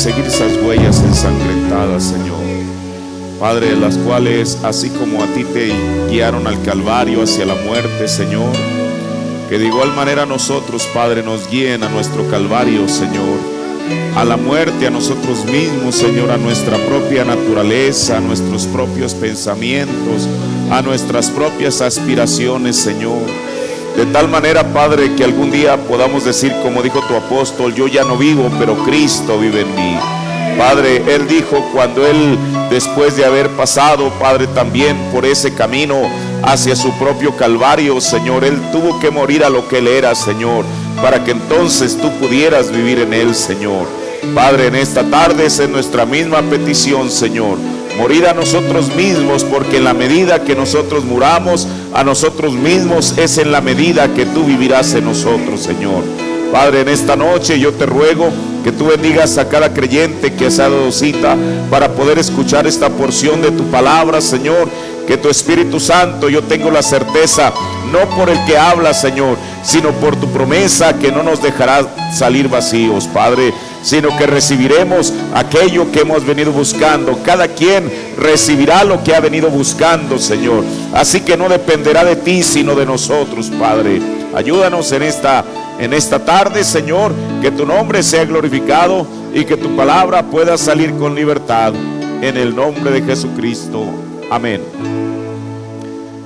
seguir esas huellas ensangrentadas, Señor. Padre, las cuales, así como a ti te guiaron al Calvario hacia la muerte, Señor, que de igual manera nosotros, Padre, nos guíen a nuestro Calvario, Señor, a la muerte, a nosotros mismos, Señor, a nuestra propia naturaleza, a nuestros propios pensamientos, a nuestras propias aspiraciones, Señor. De tal manera, Padre, que algún día podamos decir, como dijo tu apóstol: yo ya no vivo, pero Cristo vive en mí. Padre, Él dijo, cuando Él, después de haber pasado, Padre, también por ese camino hacia su propio Calvario, Señor, Él tuvo que morir a lo que Él era, Señor, para que entonces tú pudieras vivir en Él, Señor. Padre, en esta tarde es en nuestra misma petición, Señor, morir a nosotros mismos, porque en la medida que nosotros muramos a nosotros mismos es en la medida que tú vivirás en nosotros, Señor. Padre, en esta noche yo te ruego que tú bendigas a cada creyente que se ha dado cita para poder escuchar esta porción de tu palabra, Señor. Que tu Espíritu Santo, yo tengo la certeza, no por el que habla, Señor, sino por tu promesa, que no nos dejará salir vacíos, Padre, sino que recibiremos aquello que hemos venido buscando. Cada quien recibirá lo que ha venido buscando, Señor. Así que no dependerá de ti, sino de nosotros, Padre. Ayúdanos en esta tarde, Señor, que tu nombre sea glorificado y que tu palabra pueda salir con libertad. En el nombre de Jesucristo. Amén.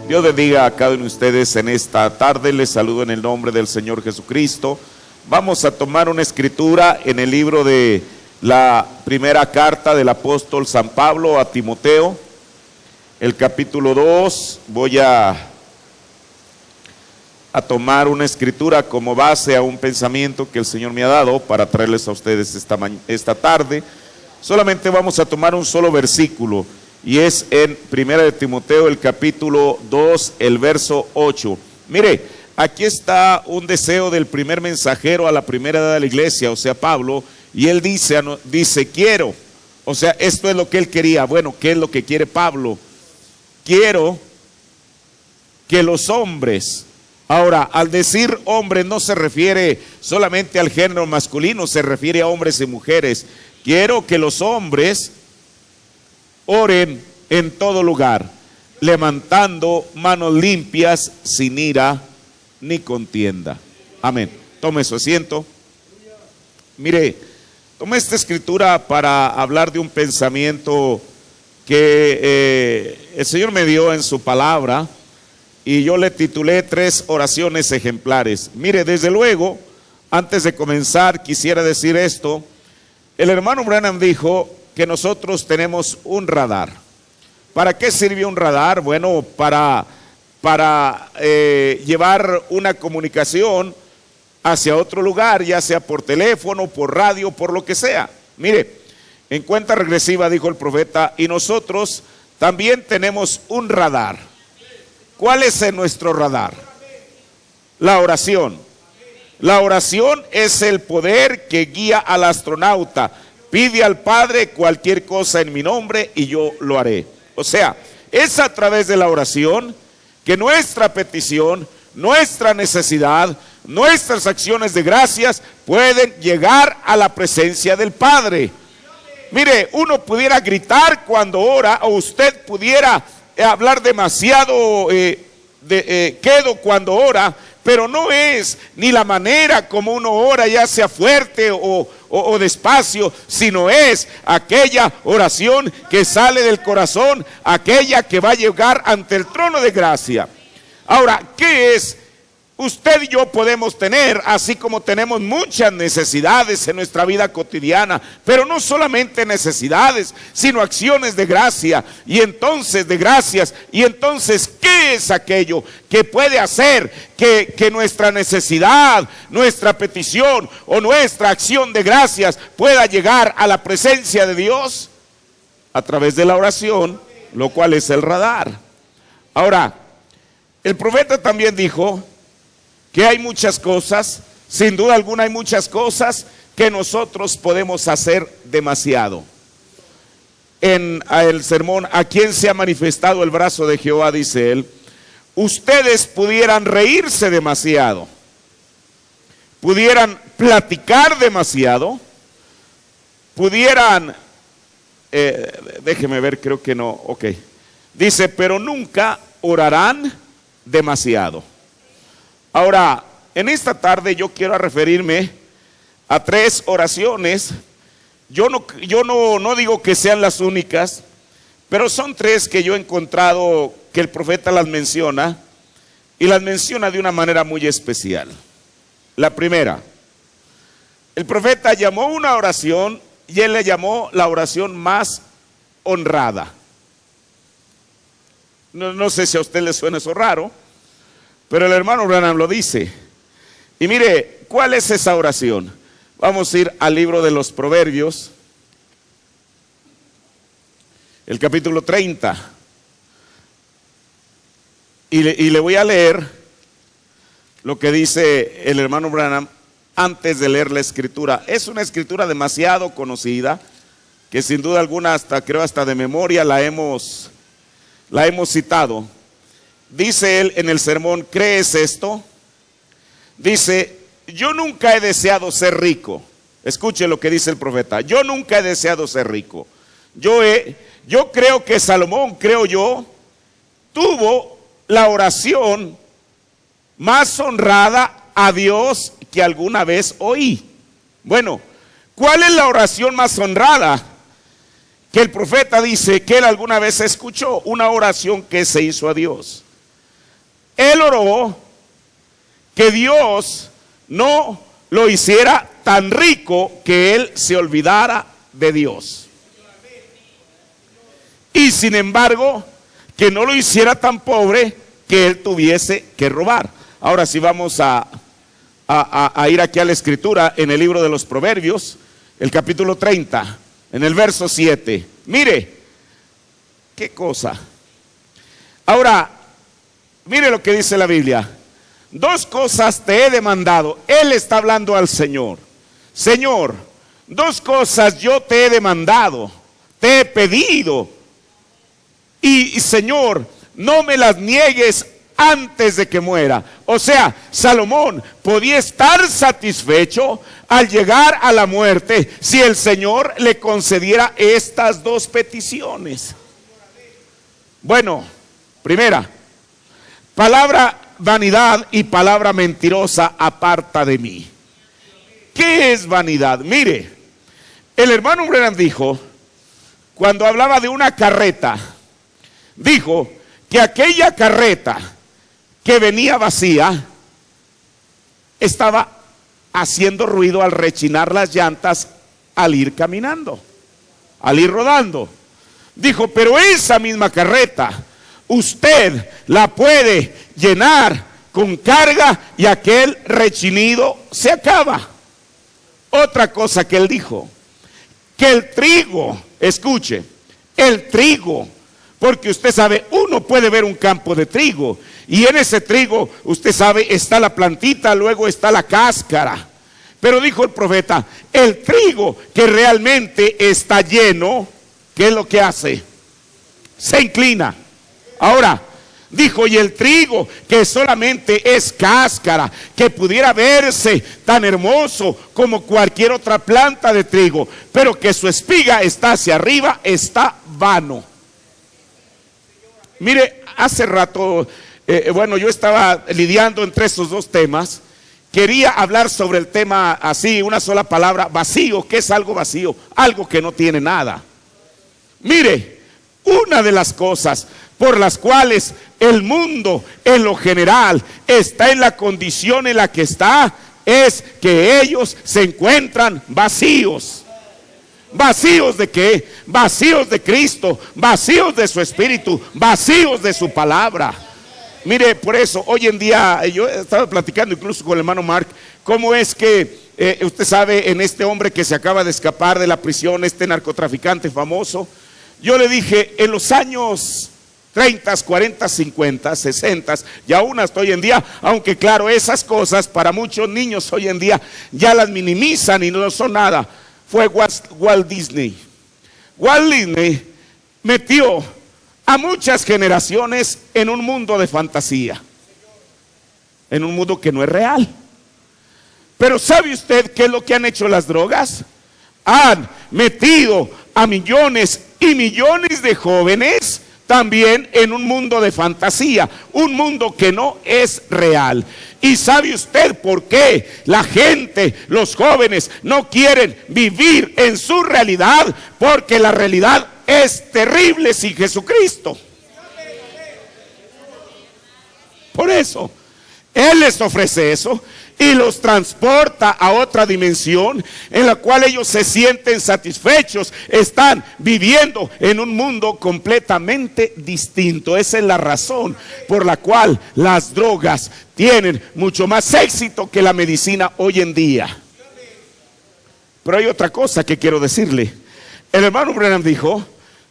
Dios bendiga a cada uno de ustedes en esta tarde. Les saludo en el nombre del Señor Jesucristo. Vamos a tomar una escritura en el libro de la primera carta del apóstol San Pablo a Timoteo, el capítulo 2. Voy a tomar una escritura como base a un pensamiento que el Señor me ha dado para traerles a ustedes esta tarde. Solamente vamos a tomar un solo versículo, y es en primera de Timoteo, el capítulo 2, el verso 8. Mire, aquí está un deseo del primer mensajero a la primera edad de la iglesia, o sea, Pablo, y él dice quiero, o sea, esto es lo que él quería. Bueno, ¿qué es lo que quiere Pablo? Quiero que los hombres, ahora, al decir hombres no se refiere solamente al género masculino, se refiere a hombres y mujeres. Quiero que los hombres oren en todo lugar, levantando manos limpias, sin ira ni contienda. Amén. Tome su asiento. Mire, tomé esta escritura para hablar de un pensamiento que el Señor me dio en su palabra, y yo le titulé 3 oraciones ejemplares. Mire, desde luego, antes de comenzar, quisiera decir esto. El hermano Branham dijo que nosotros tenemos un radar. ¿Para qué sirve un radar? Bueno, para llevar una comunicación hacia otro lugar, ya sea por teléfono, por radio, por lo que sea. Mire, en cuenta regresiva dijo el profeta, y nosotros también tenemos un radar. ¿Cuál es nuestro radar? La oración. La oración es el poder que guía al astronauta. Pide al Padre cualquier cosa en mi nombre y yo lo haré. O sea, es a través de la oración que nuestra petición, nuestra necesidad, nuestras acciones de gracias pueden llegar a la presencia del Padre. Mire, uno pudiera gritar cuando ora, o usted pudiera hablar demasiado quedo cuando ora, pero no es ni la manera como uno ora, ya sea fuerte o despacio, sino es aquella oración que sale del corazón, aquella que va a llegar ante el trono de gracia. Ahora, ¿qué es? Usted y yo podemos tener, así como tenemos muchas necesidades en nuestra vida cotidiana, pero no solamente necesidades, sino acciones de gracia, y entonces de gracias. Y entonces, ¿qué es aquello que puede hacer que nuestra necesidad, nuestra petición o nuestra acción de gracias pueda llegar a la presencia de Dios? A través de la oración, lo cual es el radar. Ahora, el profeta también dijo que hay muchas cosas, sin duda alguna hay muchas cosas que nosotros podemos hacer demasiado. En el sermón, ¿a quién se ha manifestado el brazo de Jehová?, dice él, ustedes pudieran reírse demasiado, pudieran platicar demasiado, pudieran, déjeme ver, creo que no, ok. Dice, pero nunca orarán demasiado. Ahora, en esta tarde yo quiero referirme a 3 oraciones. Yo no digo que sean las únicas, pero son 3 que yo he encontrado que el profeta las menciona, y las menciona de una manera muy especial. La primera, el profeta llamó una oración y él le llamó la oración más honrada. No sé si a usted le suena eso raro, pero el hermano Branham lo dice. Y mire, ¿cuál es esa oración? Vamos a ir al libro de los Proverbios, el capítulo 30. Y le voy a leer lo que dice el hermano Branham antes de leer la escritura. Es una escritura demasiado conocida, que sin duda alguna creo hasta de memoria la hemos citado. Dice él en el sermón, ¿crees esto? Dice, yo nunca he deseado ser rico. Escuche lo que dice el profeta. Yo nunca he deseado ser rico. Yo creo que Salomón, tuvo la oración más honrada a Dios que alguna vez oí. Bueno, ¿cuál es la oración más honrada que el profeta dice que él alguna vez escuchó? Una oración que se hizo a Dios. Él oró que Dios no lo hiciera tan rico que él se olvidara de Dios. Y sin embargo, que no lo hiciera tan pobre que él tuviese que robar. Ahora sí vamos a ir aquí a la escritura en el libro de los Proverbios, el capítulo 30, en el verso 7. Mire, qué cosa. Ahora, mire lo que dice la Biblia. 2 cosas te he demandado. Él está hablando al Señor. Señor, 2 cosas yo te he demandado, te he pedido. Y Señor, no me las niegues antes de que muera. O sea, Salomón podía estar satisfecho al llegar a la muerte si el Señor le concediera estas 2 peticiones. Bueno, primera, palabra vanidad y palabra mentirosa aparta de mí. ¿Qué es vanidad? Mire, el hermano Branham dijo, cuando hablaba de una carreta, dijo que aquella carreta que venía vacía estaba haciendo ruido al rechinar las llantas al ir caminando, al ir rodando. Dijo, pero esa misma carreta usted la puede llenar con carga y aquel rechinido se acaba. Otra cosa que él dijo, que el trigo, escuche, el trigo, porque usted sabe, uno puede ver un campo de trigo y en ese trigo, usted sabe, está la plantita, luego está la cáscara. Pero dijo el profeta, el trigo que realmente está lleno, ¿qué es lo que hace? Se inclina. Ahora, dijo, y el trigo que solamente es cáscara, que pudiera verse tan hermoso como cualquier otra planta de trigo, pero que su espiga está hacia arriba, está vano. Mire, hace rato, yo estaba lidiando entre esos 2 temas. Quería hablar sobre el tema así, una sola palabra, vacío. ¿Qué es algo vacío? Algo que no tiene nada. Mire, una de las cosas por las cuales el mundo en lo general está en la condición en la que está, es que ellos se encuentran vacíos. ¿Vacíos de qué? Vacíos de Cristo, vacíos de su Espíritu, vacíos de su palabra. Mire, por eso hoy en día, yo estaba platicando incluso con el hermano Mark, cómo es que usted sabe, en este hombre que se acaba de escapar de la prisión, este narcotraficante famoso, yo le dije, en los años 30, 40, 50, 60 y aún hasta hoy en día, aunque claro, esas cosas para muchos niños hoy en día ya las minimizan y no son nada. Fue Walt Disney. Walt Disney metió a muchas generaciones en un mundo de fantasía, en un mundo que no es real. Pero ¿sabe usted qué es lo que han hecho las drogas? han metido a millones y millones de jóvenes también en un mundo de fantasía, un mundo que no es real. ¿Y sabe usted por qué la gente, los jóvenes, no quieren vivir en su realidad? Porque la realidad es terrible sin Jesucristo. Por eso Él les ofrece eso y los transporta a otra dimensión en la cual ellos se sienten satisfechos. Están viviendo en un mundo completamente distinto. Esa es la razón por la cual las drogas tienen mucho más éxito que la medicina hoy en día. Pero hay otra cosa que quiero decirle. El hermano Branham dijo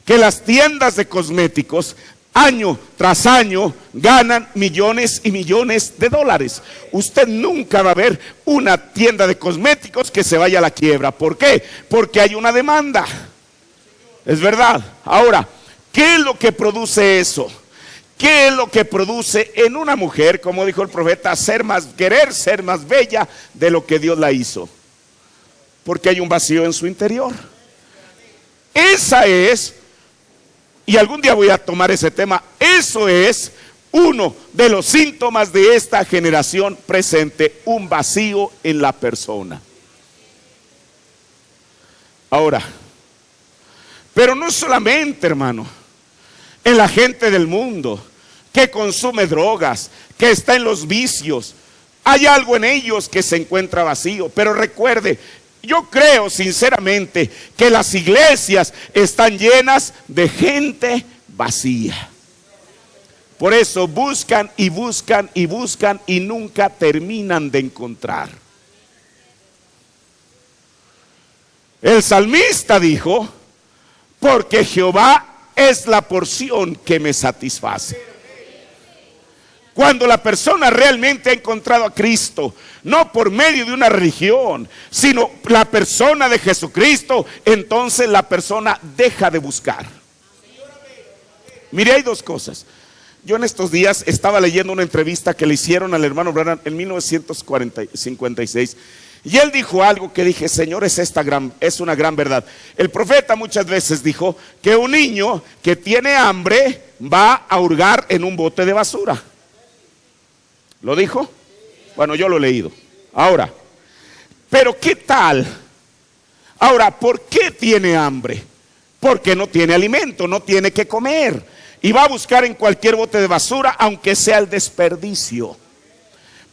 que las tiendas de cosméticos año tras año ganan millones y millones de dólares. Usted nunca va a ver una tienda de cosméticos que se vaya a la quiebra. ¿Por qué? Porque hay una demanda. Es verdad. Ahora, ¿qué es lo que produce eso? ¿Qué es lo que produce en una mujer, como dijo el profeta, querer ser más bella de lo que Dios la hizo? Porque hay un vacío en su interior. Esa es, y algún día voy a tomar ese tema, eso es uno de los síntomas de esta generación presente, un vacío en la persona. Ahora, pero no solamente, hermano, en la gente del mundo que consume drogas, que está en los vicios, hay algo en ellos que se encuentra vacío. Pero recuerde, yo creo sinceramente que las iglesias están llenas de gente vacía. Por eso buscan y buscan y buscan y nunca terminan de encontrar. El salmista dijo: porque Jehová es la porción que me satisface. Cuando la persona realmente ha encontrado a Cristo, no por medio de una religión, sino la persona de Jesucristo, entonces la persona deja de buscar. Mire, hay dos cosas. Yo en estos días estaba leyendo una entrevista que le hicieron al hermano Branham en 1956. Y él dijo algo que dije: Señor, es una gran verdad. El profeta muchas veces dijo que un niño que tiene hambre va a hurgar en un bote de basura. ¿Lo dijo? Bueno, yo lo he leído. Ahora, pero ¿qué tal? Ahora, ¿por qué tiene hambre? Porque no tiene alimento, no tiene que comer. Y va a buscar en cualquier bote de basura, aunque sea el desperdicio.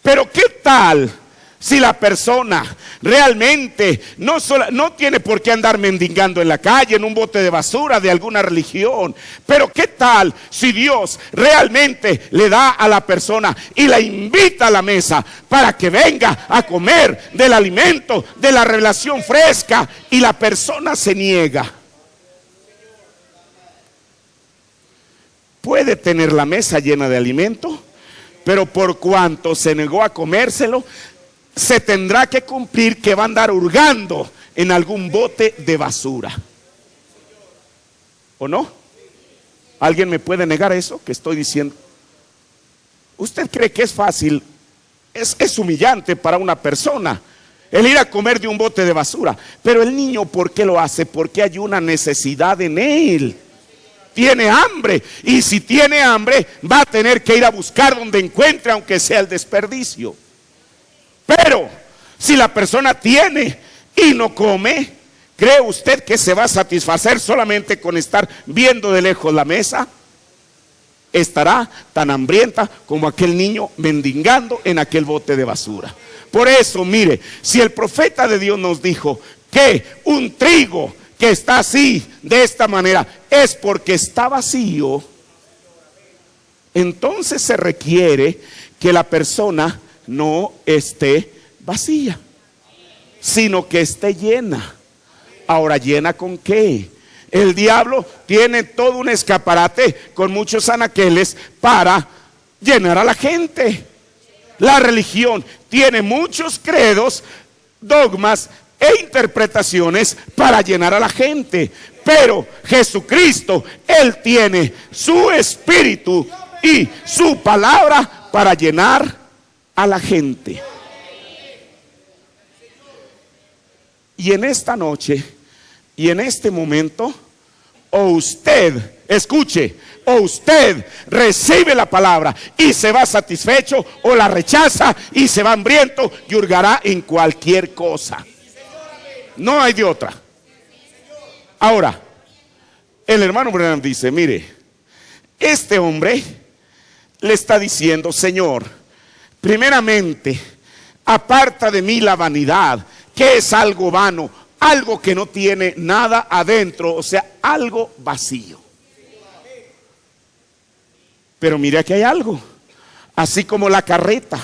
Pero ¿qué tal si la persona realmente no tiene por qué andar mendigando en la calle, en un bote de basura de alguna religión? Pero ¿qué tal si Dios realmente le da a la persona y la invita a la mesa para que venga a comer del alimento, de la revelación fresca, y la persona se niega? Puede tener la mesa llena de alimento, pero por cuanto se negó a comérselo, se tendrá que cumplir que va a andar hurgando en algún bote de basura. ¿O no? ¿Alguien me puede negar eso que estoy diciendo? ¿Usted cree que es fácil? Es humillante para una persona el ir a comer de un bote de basura. Pero el niño, ¿por qué lo hace? Porque hay una necesidad en él. Tiene hambre, y si tiene hambre va a tener que ir a buscar donde encuentre, aunque sea el desperdicio. Pero si la persona tiene y no come, ¿cree usted que se va a satisfacer solamente con estar viendo de lejos la mesa? Estará tan hambrienta como aquel niño mendigando en aquel bote de basura. Por eso, mire, si el profeta de Dios nos dijo que un trigo que está así, de esta manera, es porque está vacío, entonces se requiere que la persona no esté vacía, sino que esté llena. Ahora, ¿llena con qué? El diablo tiene todo un escaparate con muchos anaqueles para llenar a la gente. La religión tiene muchos credos, dogmas e interpretaciones para llenar a la gente. Pero Jesucristo, Él tiene su espíritu y su palabra para llenar a la gente. Y en esta noche y en este momento, o usted, escuche, o usted recibe la palabra y se va satisfecho, o la rechaza y se va hambriento y hurgará en cualquier cosa. No hay de otra. Ahora, el hermano Branham dice, mire, este hombre le está diciendo, Señor, primeramente, aparta de mí la vanidad, que es algo vano, algo que no tiene nada adentro, o sea, algo vacío. Pero mire, aquí hay algo, así como la carreta,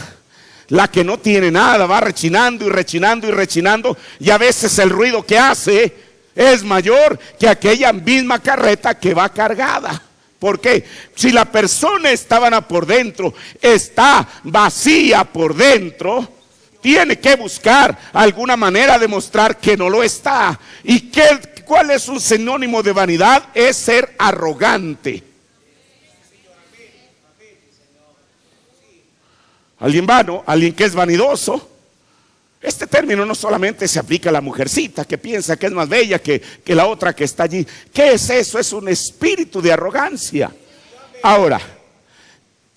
la que no tiene nada, va rechinando y rechinando y rechinando, y a veces el ruido que hace es mayor que aquella misma carreta que va cargada. ¿Por qué? Si la persona estaba por dentro, está vacía por dentro, tiene que buscar alguna manera de mostrar que no lo está. ¿Y cuál es un sinónimo de vanidad? Es ser arrogante. Alguien vano, alguien que es vanidoso. Este término no solamente se aplica a la mujercita que piensa que es más bella que la otra que está allí. ¿Qué es eso? Es un espíritu de arrogancia. Ahora,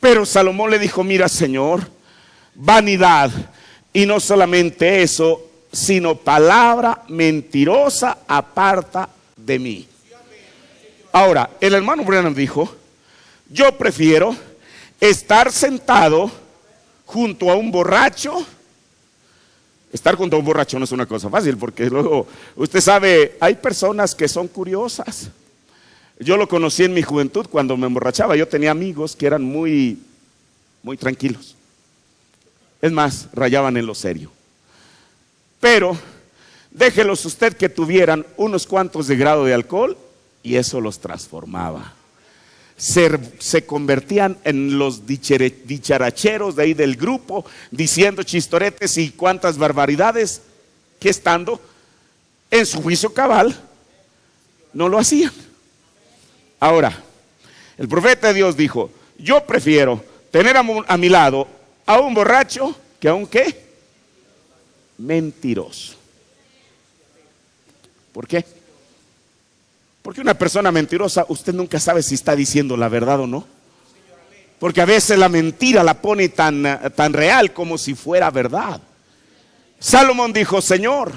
pero Salomón le dijo, mira, Señor, vanidad, y no solamente eso, sino palabra mentirosa aparta de mí. Ahora, el hermano Branham dijo, yo prefiero estar sentado junto a un borracho. Estar junto a un borracho no es una cosa fácil, porque luego, usted sabe, hay personas que son curiosas. Yo lo conocí en mi juventud cuando me emborrachaba. Yo tenía amigos que eran muy tranquilos. Es más, rayaban en lo serio. Pero déjelos usted que tuvieran unos cuantos de grado de alcohol y eso los transformaba. Se convertían en los dicharacheros de ahí del grupo, diciendo chistoretes y cuantas barbaridades, que estando en su juicio cabal no lo hacían. Ahora, el profeta de Dios dijo, yo prefiero tener a mi lado a un borracho que a un ¿qué? Mentiroso. ¿Por qué? Porque una persona mentirosa, usted nunca sabe si está diciendo la verdad o no. Porque a veces la mentira la pone tan real como si fuera verdad. Salomón dijo, Señor,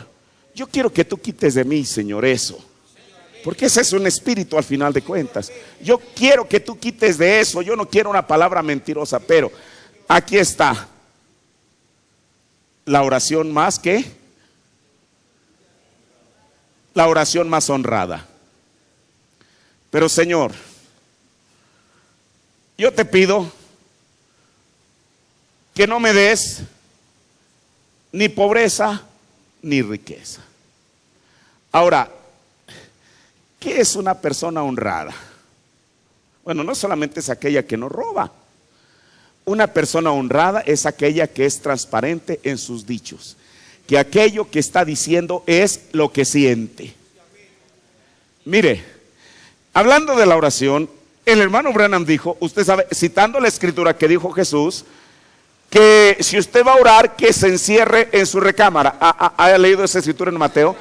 yo quiero que tú quites de mí, Señor, eso. Porque ese es un espíritu al final de cuentas. Yo quiero que tú quites de eso. Yo no quiero una palabra mentirosa, pero aquí está la oración más que la oración más honrada. Pero Señor, yo te pido que no me des ni pobreza ni riqueza. Ahora, ¿qué es una persona honrada? Bueno, no solamente es aquella que no roba. Una persona honrada es aquella que es transparente en sus dichos, que aquello que está diciendo es lo que siente. Mire, hablando de la oración, el hermano Branham dijo, usted sabe, citando la escritura que dijo Jesús, que si usted va a orar, que se encierre en su recámara. ¿Ha leído esa escritura en Mateo?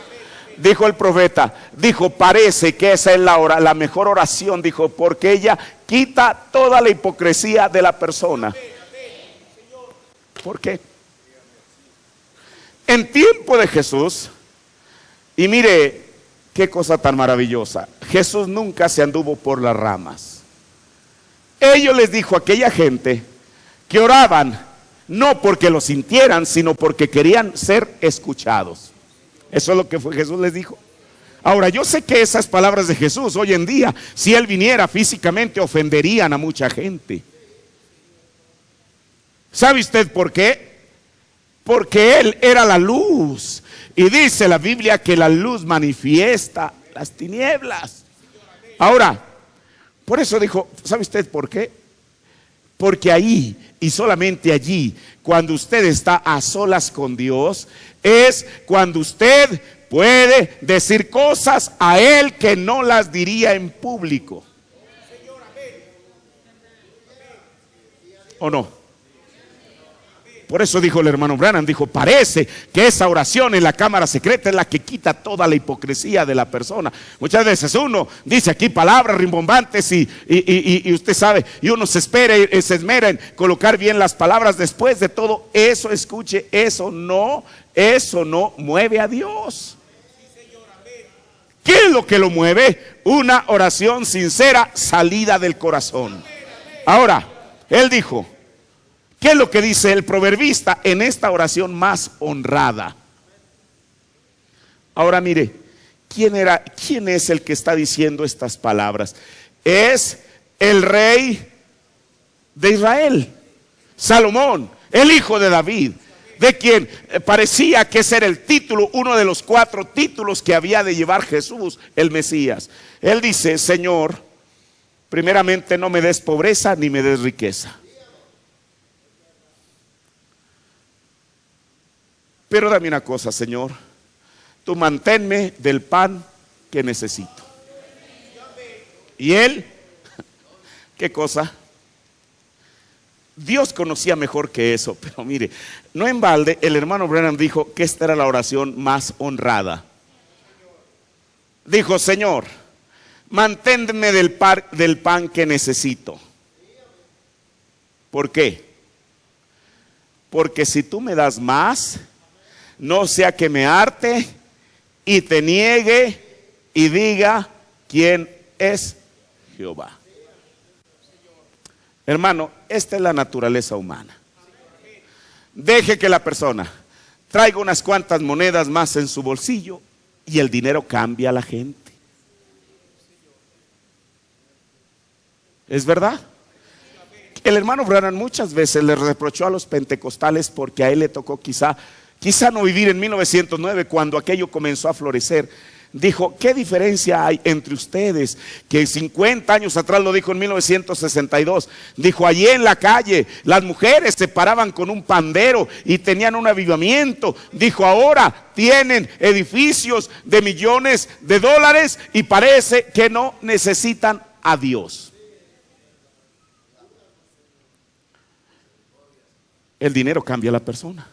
Dijo el profeta, dijo, parece que esa es la mejor oración, dijo, porque ella quita toda la hipocresía de la persona. ¿Por qué? En tiempo de Jesús, y mire qué cosa tan maravillosa, Jesús nunca se anduvo por las ramas. Ellos les dijo a aquella gente que oraban no porque lo sintieran, sino porque querían ser escuchados. Eso es lo que Jesús les dijo. Ahora, yo sé que esas palabras de Jesús hoy en día, si Él viniera físicamente, ofenderían a mucha gente. ¿Sabe usted por qué? Porque Él era la luz. Y dice la Biblia que la luz manifiesta las tinieblas. Ahora, por eso dijo, ¿sabe usted por qué? Porque ahí y solamente allí, cuando usted está a solas con Dios, es cuando usted puede decir cosas a Él que no las diría en público. ¿O no? por eso dijo el hermano Branham, dijo, parece que esa oración en la cámara secreta es la que quita toda la hipocresía de la persona. Muchas veces uno dice aquí palabras rimbombantes y usted sabe, y uno se esmera en colocar bien las palabras. Después de todo eso, escuche, eso no mueve a Dios. ¿Qué es lo que lo mueve? Una oración sincera, salida del corazón. Ahora, él dijo, ¿qué es lo que dice el proverbista en esta oración más honrada? Ahora mire, ¿quién es el que está diciendo estas palabras? Es el rey de Israel, Salomón, el hijo de David, de quien parecía que ese era el título, uno de los 4 títulos que había de llevar Jesús, el Mesías. Él dice, Señor, primeramente no me des pobreza ni me des riqueza, pero dame una cosa, Señor, tú manténme del pan que necesito. Y él, ¿qué cosa? Dios conocía mejor que eso, pero mire, no en balde el hermano Branham dijo que esta era la oración más honrada. Dijo, Señor, manténme del pan que necesito. ¿Por qué? Porque si tú me das más, no sea que me harte y te niegue y diga quién es Jehová. Hermano, esta es la naturaleza humana. Deje que la persona traiga unas cuantas monedas más en su bolsillo y el dinero cambia a la gente. ¿Es verdad? El hermano Branham muchas veces le reprochó a los pentecostales porque a él le tocó quizá no vivir en 1909 cuando aquello comenzó a florecer. Dijo, ¿qué diferencia hay entre ustedes? Que 50 años atrás, lo dijo en 1962, dijo, allí en la calle las mujeres se paraban con un pandero y tenían un avivamiento. Dijo, ahora tienen edificios de millones de dólares y parece que no necesitan a Dios. El dinero cambia a la persona.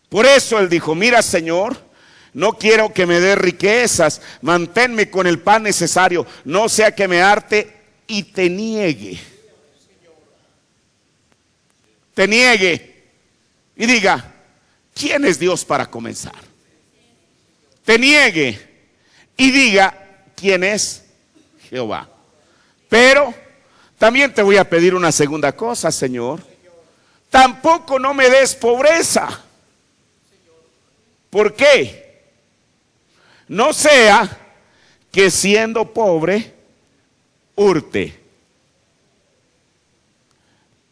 Por eso él dijo, mira, Señor, no quiero que me dé riquezas, manténme con el pan necesario, no sea que me harte y te niegue. Te niegue y diga, ¿quién es Dios para comenzar? Te niegue y diga, ¿quién es Jehová? Pero también te voy a pedir una segunda cosa, Señor. Tampoco no me des pobreza. ¿Por qué? No sea que siendo pobre hurte.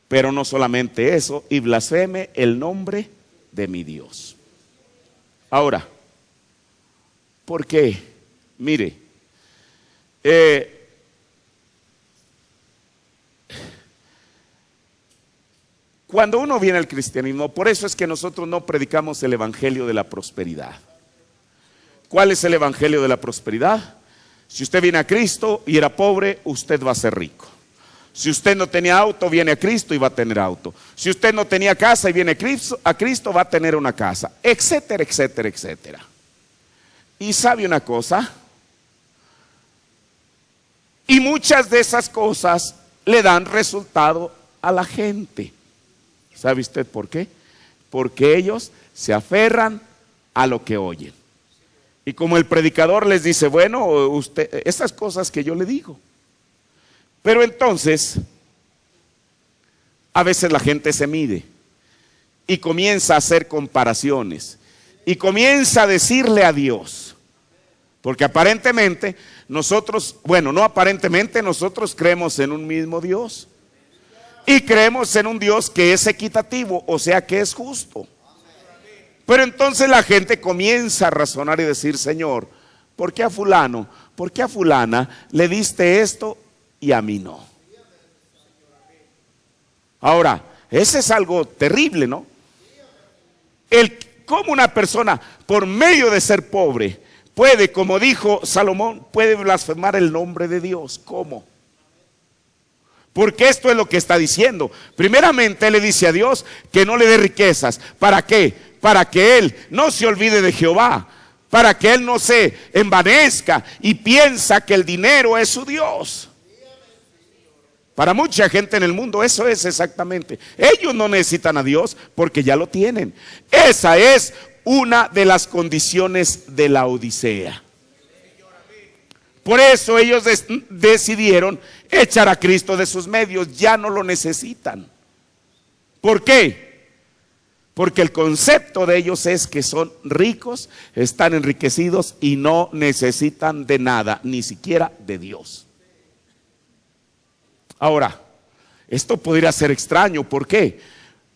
Pero no solamente eso, y blasfeme el nombre de mi Dios. Ahora, ¿por qué? Mire, cuando uno viene al cristianismo, por eso es que nosotros no predicamos el evangelio de la prosperidad. ¿Cuál es el evangelio de la prosperidad? Si usted viene a Cristo y era pobre, usted va a ser rico. Si usted no tenía auto, viene a Cristo y va a tener auto. Si usted no tenía casa y viene a Cristo, va a tener una casa, etcétera, etcétera, etcétera. Y sabe una cosa, y muchas de esas cosas le dan resultado a la gente. ¿Sabe usted por qué? Porque ellos se aferran a lo que oyen. Y como el predicador les dice, bueno, usted, estas cosas que yo le digo. Pero entonces, a veces la gente se mide y comienza a hacer comparaciones y comienza a decirle a Dios. Porque aparentemente nosotros, bueno, no aparentemente, nosotros creemos en un mismo Dios. Y creemos en un Dios que es equitativo, o sea que es justo. Pero entonces la gente comienza a razonar y decir, Señor, ¿por qué a fulano, por qué a fulana le diste esto y a mí no? Ahora, ese es algo terrible, ¿no? Cómo una persona, por medio de ser pobre, puede, como dijo Salomón, puede blasfemar el nombre de Dios. ¿Cómo? Porque esto es lo que está diciendo. Primeramente él le dice a Dios que no le dé riquezas. ¿Para qué? Para que él no se olvide de Jehová, para que él no se envanezca y piensa que el dinero es su Dios. Para mucha gente en el mundo eso es exactamente. Ellos no necesitan a Dios porque ya lo tienen. Esa es una de las condiciones de la Odisea. Por eso ellos decidieron echar a Cristo de sus medios. Ya no lo necesitan. ¿Por qué? Porque el concepto de ellos es que son ricos, están enriquecidos y no necesitan de nada, ni siquiera de Dios. Ahora, esto podría ser extraño. ¿Por qué?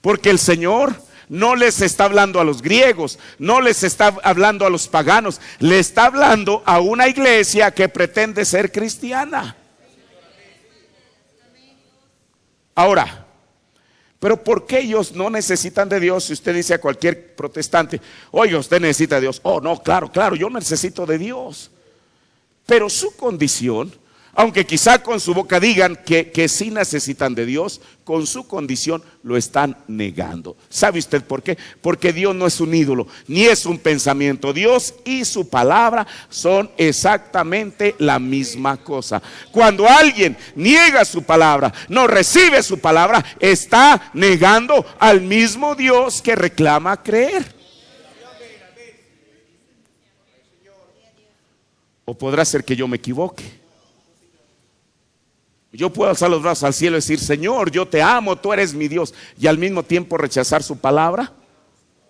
Porque el Señor no les está hablando a los griegos, no les está hablando a los paganos, le está hablando a una iglesia que pretende ser cristiana. Ahora, pero ¿por qué ellos no necesitan de Dios? Si usted dice a cualquier protestante, oiga, usted necesita de Dios. Oh, no, claro, yo necesito de Dios. Pero su condición, aunque quizá con su boca digan que sí necesitan de Dios, con su condición lo están negando. ¿Sabe usted por qué? Porque Dios no es un ídolo, ni es un pensamiento. Dios y su palabra son exactamente la misma cosa. Cuando alguien niega su palabra, no recibe su palabra, está negando al mismo Dios que reclama creer. O podrá ser que yo me equivoque. Yo puedo alzar los brazos al cielo y decir, Señor, yo te amo, tú eres mi Dios, y al mismo tiempo rechazar su palabra.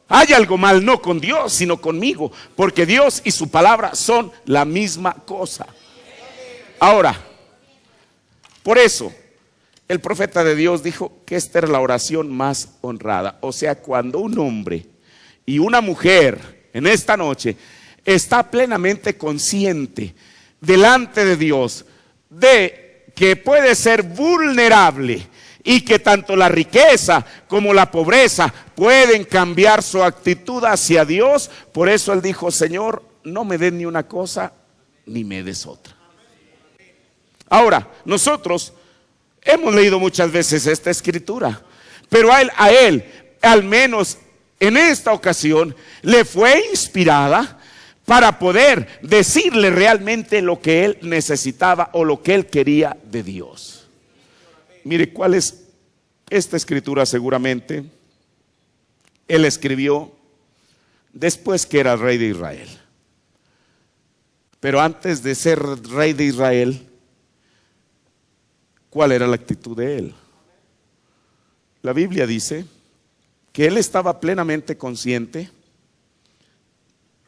Hay algo mal, no con Dios, sino conmigo, porque Dios y su palabra son la misma cosa. Ahora, por eso, el profeta de Dios dijo que esta era la oración más honrada. O sea, cuando un hombre y una mujer en esta noche está plenamente consciente delante de Dios de que puede ser vulnerable y que tanto la riqueza como la pobreza pueden cambiar su actitud hacia Dios. Por eso él dijo, Señor, no me des ni una cosa ni me des otra. Ahora, nosotros hemos leído muchas veces esta escritura, pero a él, al menos en esta ocasión, le fue inspirada para poder decirle realmente lo que él necesitaba o lo que él quería de Dios. Mire, ¿cuál es esta escritura? Seguramente él escribió después que era rey de Israel. Pero antes de ser rey de Israel, ¿cuál era la actitud de él? La Biblia dice que él estaba plenamente consciente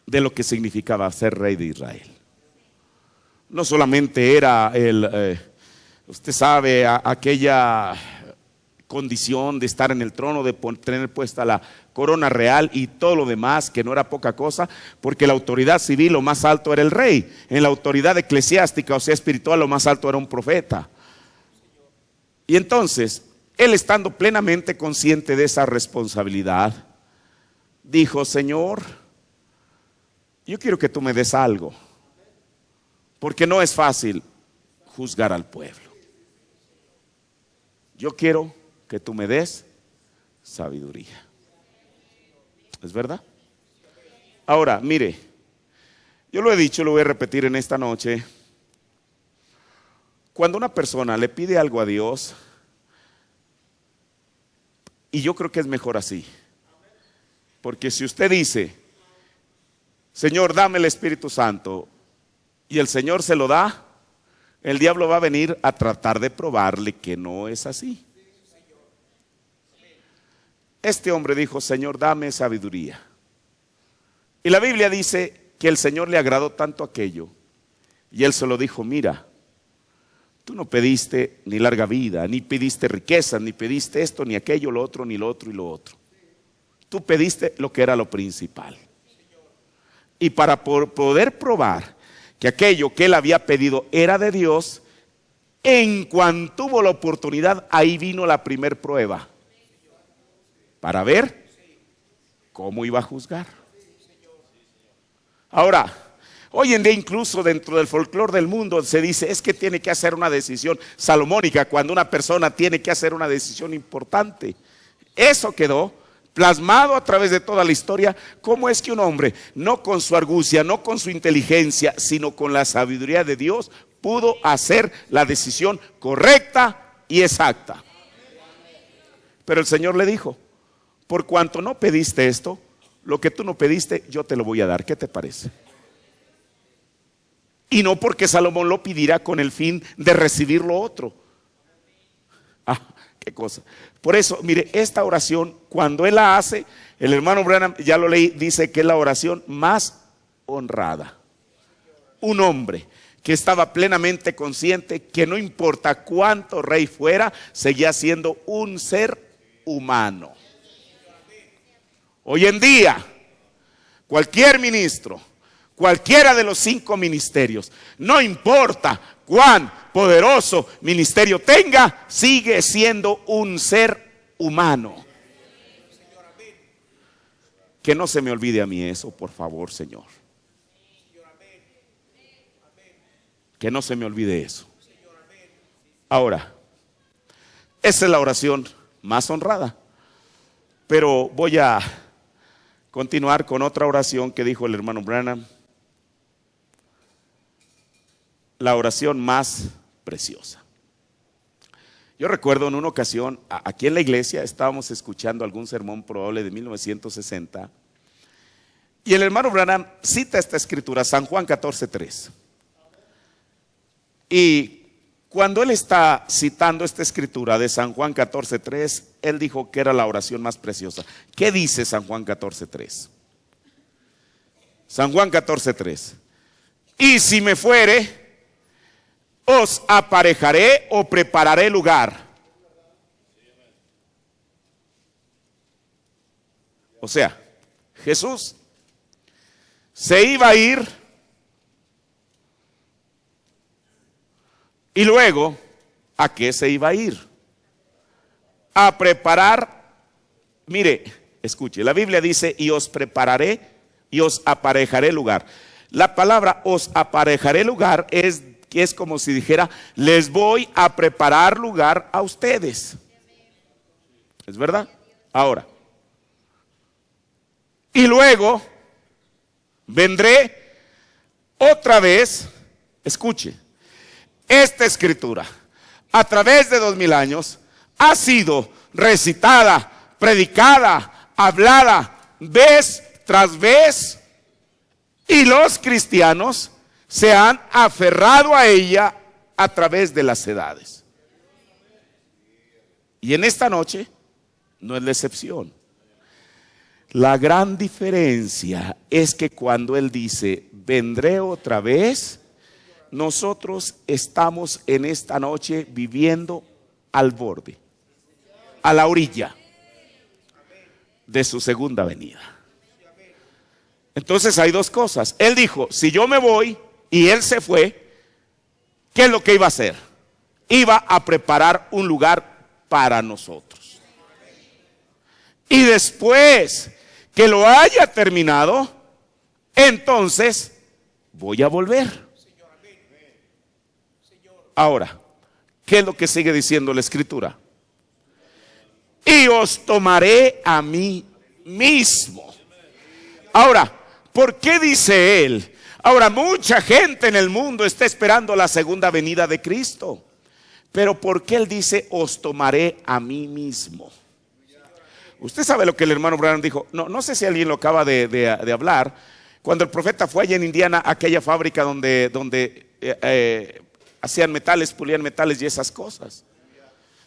de lo que significaba ser rey de Israel. No solamente era usted sabe, aquella condición de estar en el trono, de tener puesta la corona real y todo lo demás, que no era poca cosa, porque la autoridad civil lo más alto era el rey. En la autoridad eclesiástica, o sea espiritual, lo más alto era un profeta. Y entonces, él estando plenamente consciente de esa responsabilidad, dijo, Señor, yo quiero que tú me des algo, porque no es fácil juzgar al pueblo. Yo quiero que tú me des sabiduría. ¿Es verdad? Ahora, mire, yo lo he dicho, lo voy a repetir en esta noche. Cuando una persona le pide algo a Dios, y yo creo que es mejor así, porque si usted dice, Señor, dame el Espíritu Santo, y el Señor se lo da, el diablo va a venir a tratar de probarle que no es así. Este hombre dijo, Señor, dame sabiduría. Y la Biblia dice que el Señor le agradó tanto aquello, y él se lo dijo, mira, tú no pediste ni larga vida, ni pediste riqueza, ni pediste esto, ni aquello, lo otro, ni lo otro y lo otro. Tú pediste lo que era lo principal. Y para poder probar que aquello que él había pedido era de Dios, en cuanto tuvo la oportunidad, ahí vino la primer prueba, para ver cómo iba a juzgar. Ahora, Hoy en día incluso dentro del folclore del mundo se dice es que tiene que hacer una decisión salomónica cuando una persona tiene que hacer una decisión importante. Eso quedó plasmado a través de toda la historia. ¿Cómo es que un hombre, no con su argucia, no con su inteligencia, sino con la sabiduría de Dios, pudo hacer la decisión correcta y exacta? Pero el Señor le dijo, por cuanto no pediste esto, lo que tú no pediste, yo te lo voy a dar. ¿Qué te parece? Y no porque Salomón lo pidiera con el fin de recibir lo otro. Ah, qué cosa. Por eso, mire, esta oración, cuando él la hace, el hermano Branham, ya lo leí, dice que es la oración más honrada. Un hombre que estaba plenamente consciente que no importa cuánto rey fuera, seguía siendo un ser humano. Hoy en día, cualquier ministro, cualquiera de los 5 ministerios, no importa cuán poderoso ministerio tenga, sigue siendo un ser humano. Que no se me olvide a mí eso, por favor, Señor. Que no se me olvide eso. Ahora, esa es la oración más honrada. Pero voy a continuar con otra oración que dijo el hermano Branham. La oración más preciosa. Yo recuerdo en una ocasión, aquí en la iglesia, estábamos escuchando algún sermón probable de 1960. Y el hermano Branham cita esta escritura, San Juan 14:3. Y cuando él está citando esta escritura de San Juan 14:3, él dijo que era la oración más preciosa. ¿Qué dice San Juan 14:3? San Juan 14:3. Y si me fuere, os aparejaré o prepararé lugar. O sea, Jesús se iba a ir y luego, ¿a qué se iba a ir? A preparar. Mire, escuche, la Biblia dice, y os prepararé y os aparejaré lugar. La palabra os aparejaré lugar es como si dijera, les voy a preparar lugar a ustedes. ¿Es verdad? Ahora, y luego vendré otra vez. Escuche, esta escritura a través de 2000 años ha sido recitada, predicada, hablada vez tras vez, y los cristianos se han aferrado a ella a través de las edades. Y en esta noche no es la excepción. La gran diferencia es que cuando él dice, vendré otra vez, nosotros estamos en esta noche viviendo al borde, a la orilla de su segunda venida. Entonces hay dos cosas. Él dijo, si yo me voy y él se fue, ¿qué es lo que iba a hacer? Iba a preparar un lugar para nosotros. Y después que lo haya terminado, entonces voy a volver. Ahora, ¿qué es lo que sigue diciendo la escritura? Y os tomaré a mí mismo. Ahora, ¿por qué dice él? Ahora, mucha gente en el mundo está esperando la segunda venida de Cristo. Pero ¿por qué él dice, os tomaré a mí mismo? Usted sabe lo que el hermano Branham dijo. No sé si alguien lo acaba de hablar. Cuando el profeta fue allá en Indiana, aquella fábrica donde hacían metales, pulían metales y esas cosas.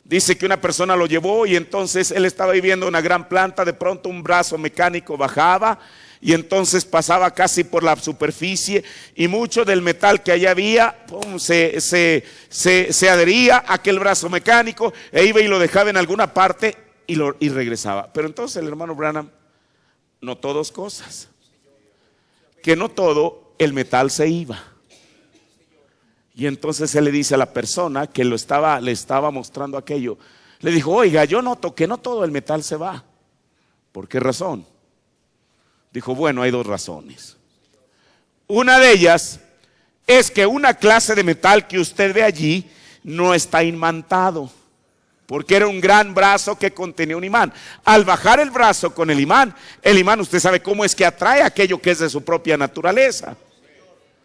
Dice que una persona lo llevó y entonces él estaba viviendo una gran planta. De pronto un brazo mecánico bajaba y entonces pasaba casi por la superficie y mucho del metal que allá había se adhería a aquel brazo mecánico e iba y lo dejaba en alguna parte y regresaba. Pero entonces el hermano Branham notó dos cosas: que no todo el metal se iba. Y entonces él le dice a la persona que le estaba mostrando aquello, le dijo, oiga, yo noto que no todo el metal se va. ¿Por qué razón? Dijo, bueno, hay dos razones. Una de ellas es que una clase de metal que usted ve allí no está imantado, porque era un gran brazo que contenía un imán. Al bajar el brazo con el imán usted sabe cómo es que atrae aquello que es de su propia naturaleza.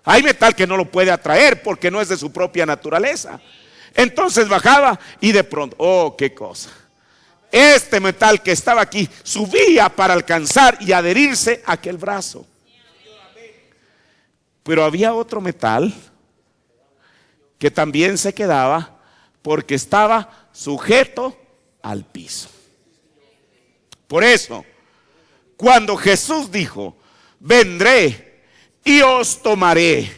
Hay metal que no lo puede atraer porque no es de su propia naturaleza. Entonces bajaba y de pronto, oh, qué cosa. Este metal que estaba aquí subía para alcanzar y adherirse a aquel brazo. Pero había otro metal que también se quedaba porque estaba sujeto al piso. Por eso, cuando Jesús dijo, vendré y os tomaré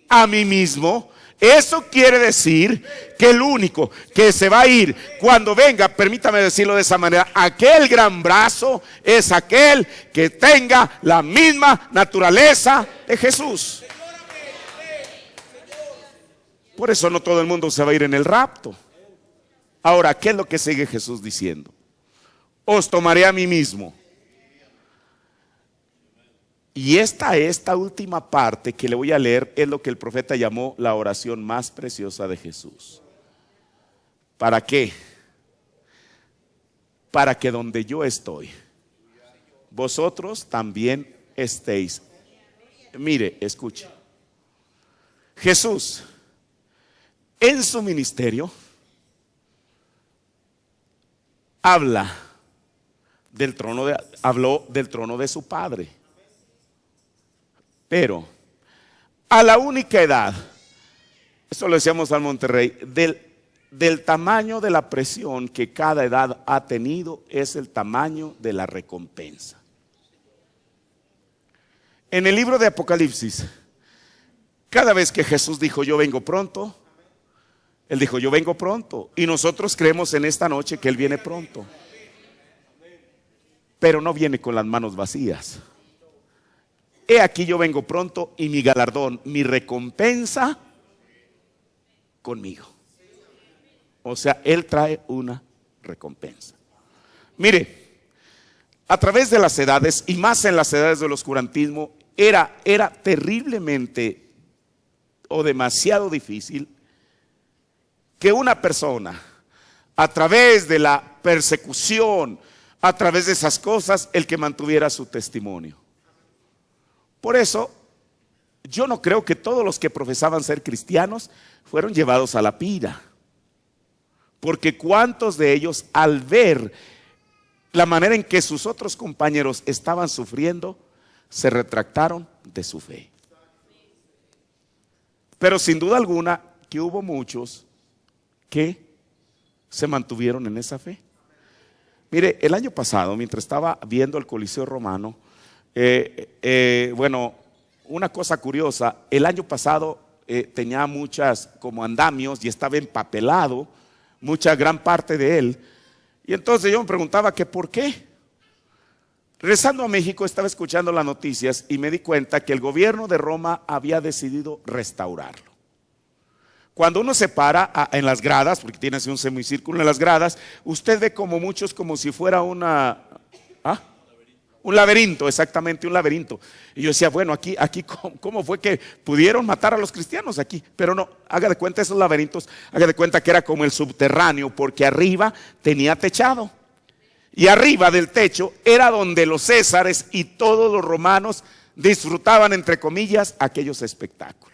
a mí mismo, eso quiere decir que el único que se va a ir cuando venga, permítame decirlo de esa manera, aquel gran brazo es aquel que tenga la misma naturaleza de Jesús. Por eso no todo el mundo se va a ir en el rapto. Ahora, ¿qué es lo que sigue Jesús diciendo? Os tomaré a mí mismo. Y esta última parte que le voy a leer es lo que el profeta llamó la oración más preciosa de Jesús. ¿Para qué? Para que donde yo estoy, vosotros también estéis. Mire, escuche. Jesús, en su ministerio, habló del trono de su Padre. Pero a la única edad, eso lo decíamos al Monterrey, del tamaño de la presión que cada edad ha tenido es el tamaño de la recompensa. En el libro de Apocalipsis, cada vez que Jesús dijo yo vengo pronto, Él dijo yo vengo pronto. Y nosotros creemos en esta noche que Él viene pronto. Pero no viene con las manos vacías. He aquí yo vengo pronto y mi galardón, mi recompensa conmigo. O sea, Él trae una recompensa. Mire, a través de las edades y más en las edades del oscurantismo, era terriblemente o demasiado difícil que una persona, a través de la persecución, a través de esas cosas, el que mantuviera su testimonio. Por eso, yo no creo que todos los que profesaban ser cristianos fueron llevados a la pira. Porque cuántos de ellos, al ver la manera en que sus otros compañeros estaban sufriendo, se retractaron de su fe. Pero sin duda alguna que hubo muchos que se mantuvieron en esa fe. Mire, el año pasado, mientras estaba viendo el Coliseo Romano, bueno, una cosa curiosa, el año pasado tenía muchas como andamios y estaba empapelado, gran parte de él. Y entonces yo me preguntaba que por qué. Regresando a México estaba escuchando las noticias y me di cuenta que el gobierno de Roma había decidido restaurarlo. Cuando uno se para en las gradas, porque tiene así un semicírculo en las gradas, usted ve como muchos como si fuera un laberinto, exactamente un laberinto. Y yo decía, bueno, aquí ¿cómo fue que pudieron matar a los cristianos aquí? Pero no, haga de cuenta esos laberintos, haga de cuenta que era como el subterráneo, porque arriba tenía techado. Y arriba del techo era donde los césares y todos los romanos disfrutaban, entre comillas, aquellos espectáculos.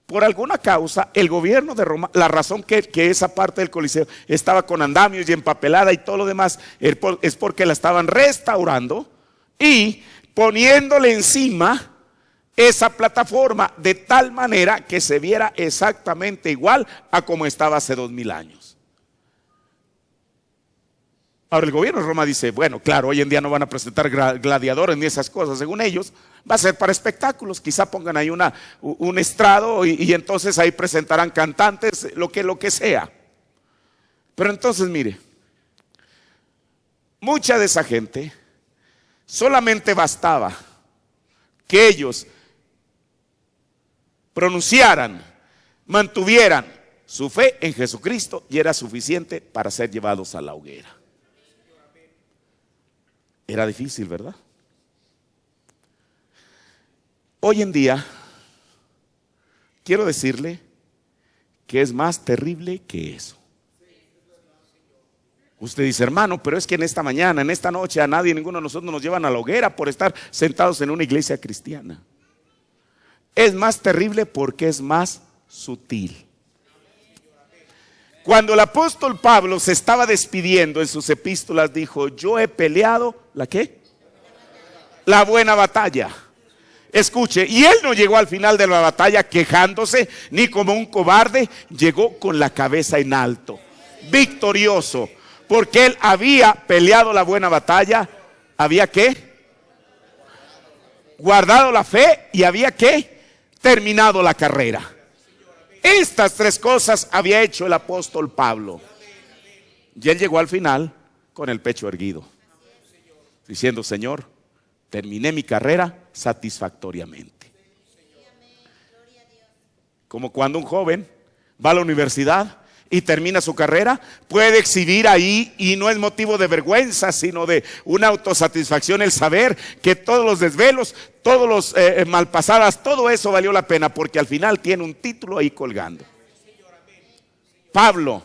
Por alguna causa, el gobierno de Roma, la razón que esa parte del Coliseo estaba con andamios y empapelada y todo lo demás, es porque la estaban restaurando y poniéndole encima esa plataforma de tal manera que se viera exactamente igual a como estaba hace 2000 años. Ahora el gobierno de Roma dice, bueno, claro, hoy en día no van a presentar gladiadores ni esas cosas, según ellos, va a ser para espectáculos, quizá pongan ahí un estrado y entonces ahí presentarán cantantes, lo que sea. Pero entonces mire, mucha de esa gente solamente bastaba que ellos pronunciaran, mantuvieran su fe en Jesucristo y era suficiente para ser llevados a la hoguera. Era difícil, ¿verdad? Hoy en día, quiero decirle que es más terrible que eso. Usted dice, hermano, pero es que en esta mañana, en esta noche, a nadie, ninguno de nosotros nos llevan a la hoguera por estar sentados en una iglesia cristiana. Es más terrible porque es más sutil. Cuando el apóstol Pablo se estaba despidiendo en sus epístolas, dijo, yo he peleado, ¿la qué? La buena batalla. Escuche, y él no llegó al final de la batalla quejándose, ni como un cobarde, llegó con la cabeza en alto, victorioso, porque él había peleado la buena batalla, había ¿qué? Guardado la fe y había ¿qué? Terminado la carrera. Estas tres cosas había hecho el apóstol Pablo. Y él llegó al final con el pecho erguido, diciendo, Señor, terminé mi carrera satisfactoriamente. Como cuando un joven va a la universidad y termina su carrera, puede exhibir ahí, y no es motivo de vergüenza, sino de una autosatisfacción, el saber que todos los desvelos, todos los malpasadas, todo eso valió la pena, porque al final tiene un título ahí colgando. Pablo,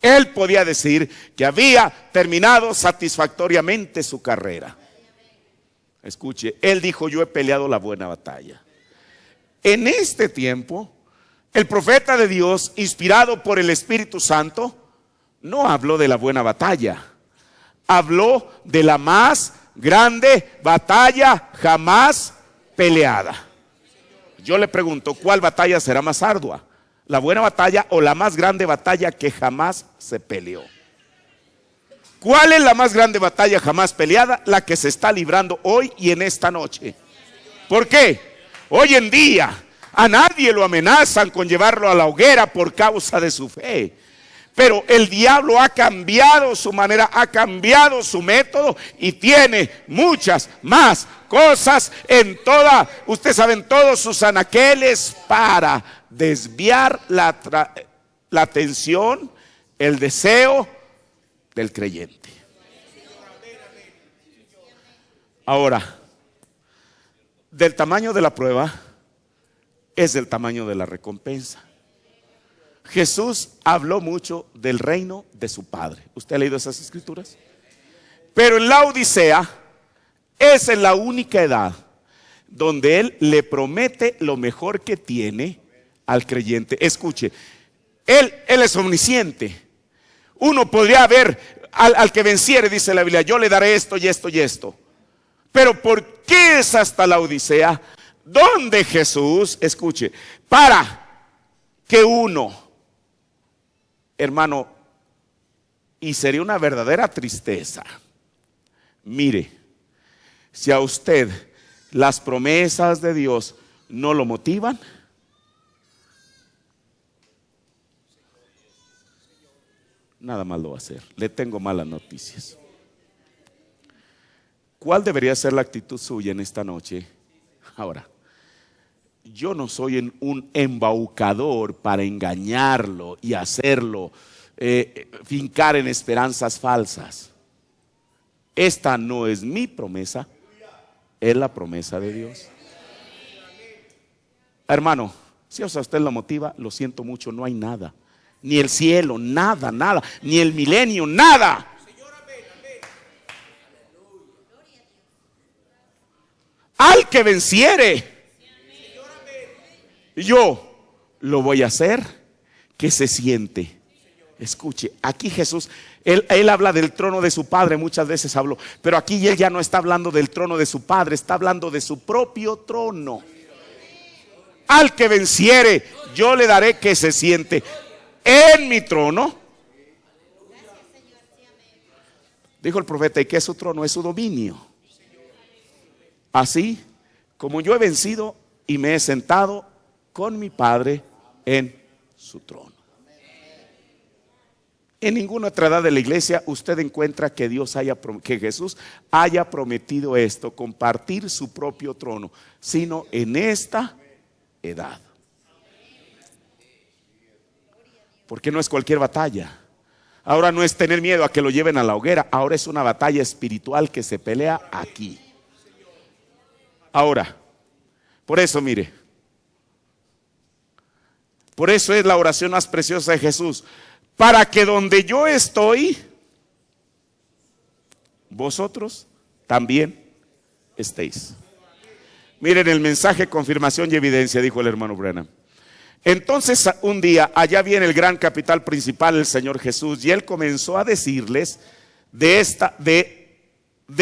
él podía decir que había terminado satisfactoriamente su carrera. Escuche, él dijo, yo he peleado la buena batalla. En este tiempo, el profeta de Dios, inspirado por el Espíritu Santo, no habló de la buena batalla, habló de la más grande batalla jamás peleada. Yo le pregunto, ¿cuál batalla será más ardua? ¿La buena batalla o la más grande batalla que jamás se peleó? ¿Cuál es la más grande batalla jamás peleada? La que se está librando hoy y en esta noche. ¿Por qué? Hoy en día a nadie lo amenazan con llevarlo a la hoguera por causa de su fe. Pero el diablo ha cambiado su manera, ha cambiado su método y tiene muchas más cosas en toda, usted sabe, en todos sus anaqueles para desviar la atención, el deseo del creyente. Ahora, del tamaño de la prueba es del tamaño de la recompensa. Jesús habló mucho del reino de su Padre. ¿Usted ha leído esas escrituras? Pero en la Odisea, esa es la única edad donde Él le promete lo mejor que tiene al creyente. Escuche, Él es omnisciente. Uno podría ver al que venciere, dice la Biblia, yo le daré esto y esto y esto. Pero ¿por qué es hasta la Odisea? Donde Jesús, escuche, para que uno, hermano, y sería una verdadera tristeza, mire, si a usted las promesas de Dios no lo motivan, nada más lo va a hacer. Le tengo malas noticias. ¿Cuál debería ser la actitud suya en esta noche? Ahora, yo no soy un embaucador para engañarlo y hacerlo fincar en esperanzas falsas. Esta no es mi promesa, es la promesa de Dios. Hermano, si a usted lo motiva, lo siento mucho, no hay nada. Ni el cielo, nada, nada. Ni el milenio, nada. Al que venciere, yo lo voy a hacer que se siente. Escuche, aquí Jesús, él habla del trono de su Padre, muchas veces habló, pero aquí él ya no está hablando del trono de su Padre, está hablando de su propio trono. Al que venciere, yo le daré que se siente en mi trono. Dijo el profeta, ¿y qué es su trono? Es su dominio. Así como yo he vencido y me he sentado con mi Padre en su trono. En ninguna otra edad de la iglesia usted encuentra que Jesús haya prometido esto, compartir su propio trono, sino en esta edad. Porque no es cualquier batalla. Ahora no es tener miedo a que lo lleven a la hoguera, ahora es una batalla espiritual que se pelea aquí. Ahora, Por eso, mire, por eso es la oración más preciosa de Jesús. Para que donde yo estoy, vosotros también estéis. Miren el mensaje, confirmación y evidencia, dijo el hermano Branham. Entonces un día, allá viene el gran capital principal, el Señor Jesús, y Él comenzó a decirles de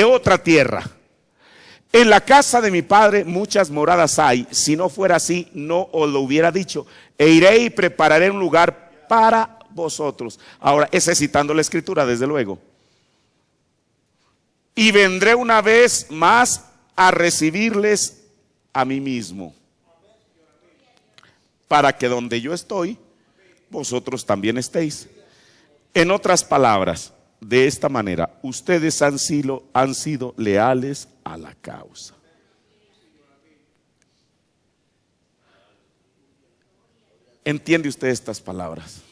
otra tierra. En la casa de mi Padre muchas moradas hay. Si no fuera así, no os lo hubiera dicho. E iré y prepararé un lugar para vosotros. Ahora, ese es citando la Escritura, desde luego. Y vendré una vez más a recibirles a mí mismo, para que donde yo estoy, vosotros también estéis. En otras palabras, de esta manera, ustedes han sido leales a la causa. ¿Entiende usted estas palabras?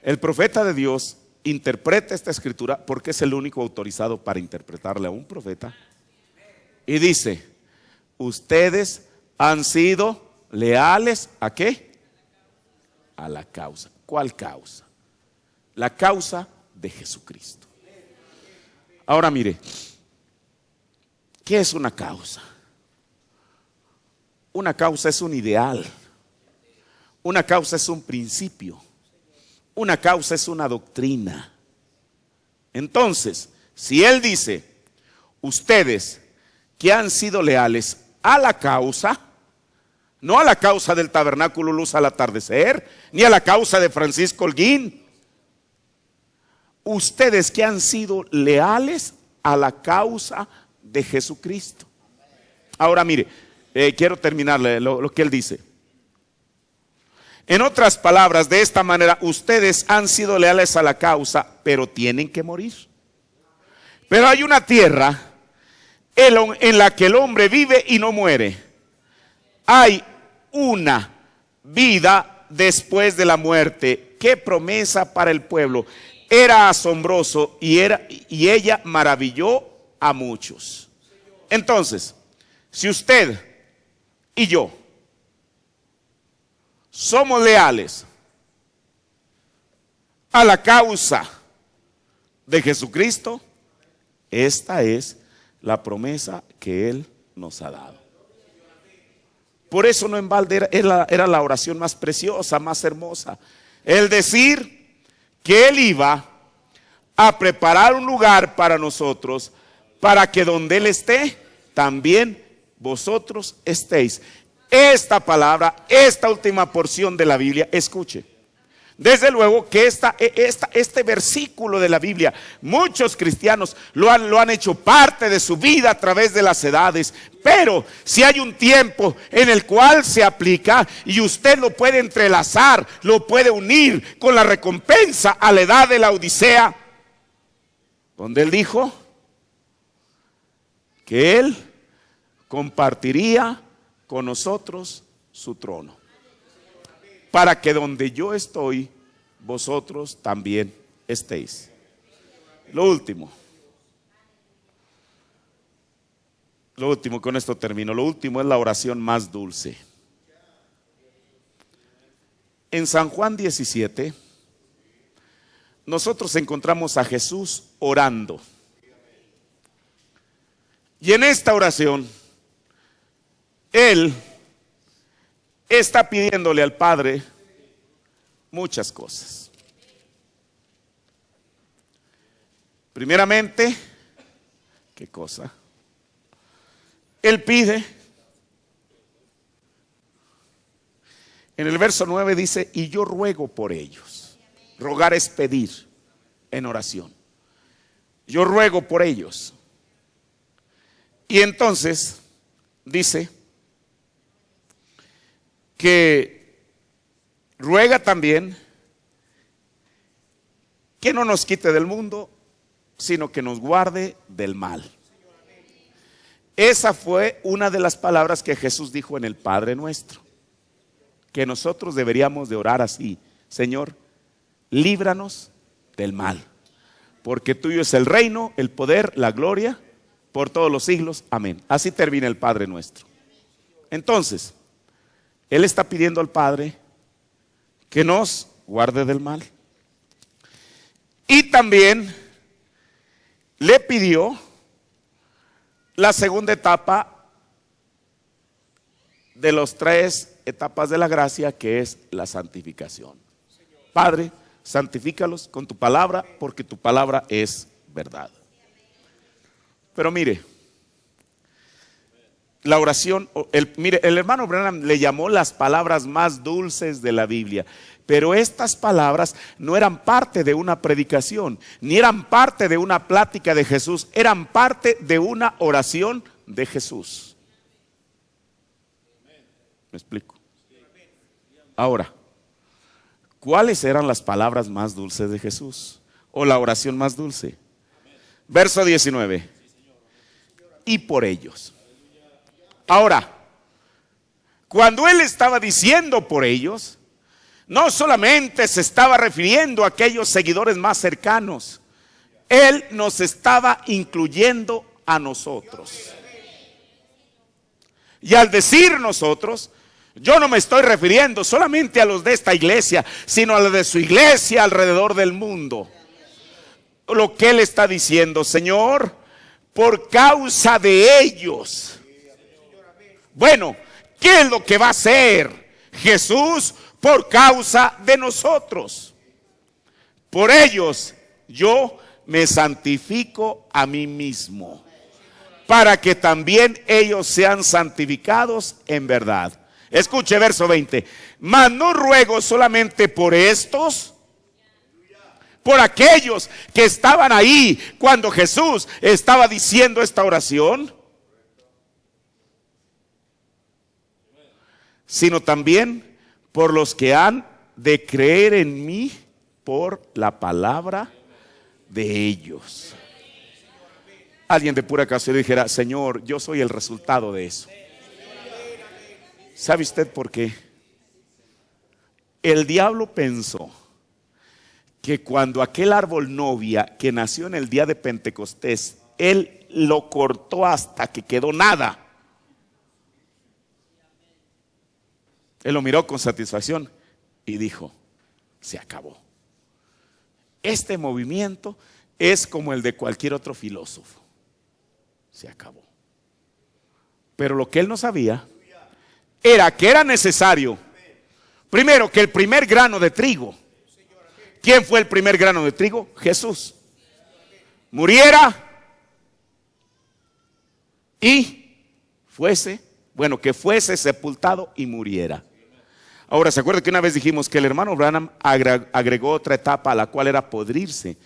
El profeta de Dios interpreta esta escritura porque es el único autorizado para interpretarle a un profeta. Y dice, ustedes han sido leales ¿a qué? A la causa. ¿Cuál causa? La causa de Jesucristo. Ahora mire, ¿qué es una causa? Una causa es un ideal. Una causa es un principio. Una causa es una doctrina. Entonces, si Él dice, ustedes que han sido leales a la causa, no a la causa del Tabernáculo Luz al Atardecer, ni a la causa de Francisco Holguín, ustedes que han sido leales a la causa de Jesucristo. Ahora mire, quiero terminarle lo que Él dice. En otras palabras, de esta manera, ustedes han sido leales a la causa, pero tienen que morir. Pero hay una tierra en la que el hombre vive y no muere. Hay una vida después de la muerte. ¡Qué promesa para el pueblo! Era asombroso y ella maravilló a muchos. Entonces, si usted y yo somos leales a la causa de Jesucristo, esta es la promesa que Él nos ha dado. Por eso no en balde era la oración más preciosa, más hermosa. El decir que Él iba a preparar un lugar para nosotros, para que donde Él esté, también vosotros estéis. Esta palabra, esta última porción de la Biblia, escuche. Desde luego que este versículo de la Biblia, muchos cristianos lo han hecho parte de su vida a través de las edades. Pero si hay un tiempo en el cual se aplica y usted lo puede entrelazar, lo puede unir con la recompensa a la edad de la Odisea, donde Él dijo que Él compartiría con nosotros su trono, para que donde yo estoy, vosotros también estéis. Lo último, con esto termino. Lo último es la oración más dulce. En San Juan 17, nosotros encontramos a Jesús orando. Y en esta oración, Él está pidiéndole al Padre muchas cosas. Primeramente, ¿qué cosa? Él pide, en el verso 9 dice, y yo ruego por ellos. Rogar es pedir en oración. Yo ruego por ellos. Y entonces dice que ruega también que no nos quite del mundo, sino que nos guarde del mal. Esa fue una de las palabras que Jesús dijo en el Padre Nuestro, que nosotros deberíamos de orar así: Señor, líbranos del mal, porque tuyo es el reino, el poder, la gloria, por todos los siglos. Amén. Así termina el Padre Nuestro. Entonces, Él está pidiendo al Padre que nos guarde del mal. Y también le pidió la segunda etapa de las 3 etapas de la gracia, que es la santificación. Padre, santifícalos con tu palabra, porque tu palabra es verdad. Pero mire, la oración, el hermano Branham le llamó las palabras más dulces de la Biblia. Pero estas palabras no eran parte de una predicación, ni eran parte de una plática de Jesús, eran parte de una oración de Jesús. ¿Me explico? Ahora, ¿cuáles eran las palabras más dulces de Jesús? O la oración más dulce. Verso 19. Y por ellos. Ahora, cuando Él estaba diciendo por ellos, no solamente se estaba refiriendo a aquellos seguidores más cercanos, Él nos estaba incluyendo a nosotros. Y al decir nosotros, yo no me estoy refiriendo solamente a los de esta iglesia, sino a los de su iglesia alrededor del mundo. Lo que Él está diciendo, Señor, por causa de ellos. Bueno, ¿qué es lo que va a hacer Jesús por causa de nosotros? Por ellos yo me santifico a mí mismo, para que también ellos sean santificados en verdad. Escuche verso 20. Mas no ruego solamente por estos, por aquellos que estaban ahí cuando Jesús estaba diciendo esta oración, sino también por los que han de creer en mí por la palabra de ellos. Alguien de pura casualidad dijera, Señor, yo soy el resultado de eso. ¿Sabe usted por qué? El diablo pensó que cuando aquel árbol novia que nació en el día de Pentecostés, él lo cortó hasta que quedó nada. Él lo miró con satisfacción y dijo, se acabó. Este movimiento es como el de cualquier otro filósofo. Se acabó. Pero lo que él no sabía era que era necesario, primero, que el primer grano de trigo. ¿Quién fue el primer grano de trigo? Jesús. Muriera y que fuese sepultado y muriera. Ahora, ¿se acuerda que una vez dijimos que el hermano Branham agregó otra etapa a la cual era podrirse?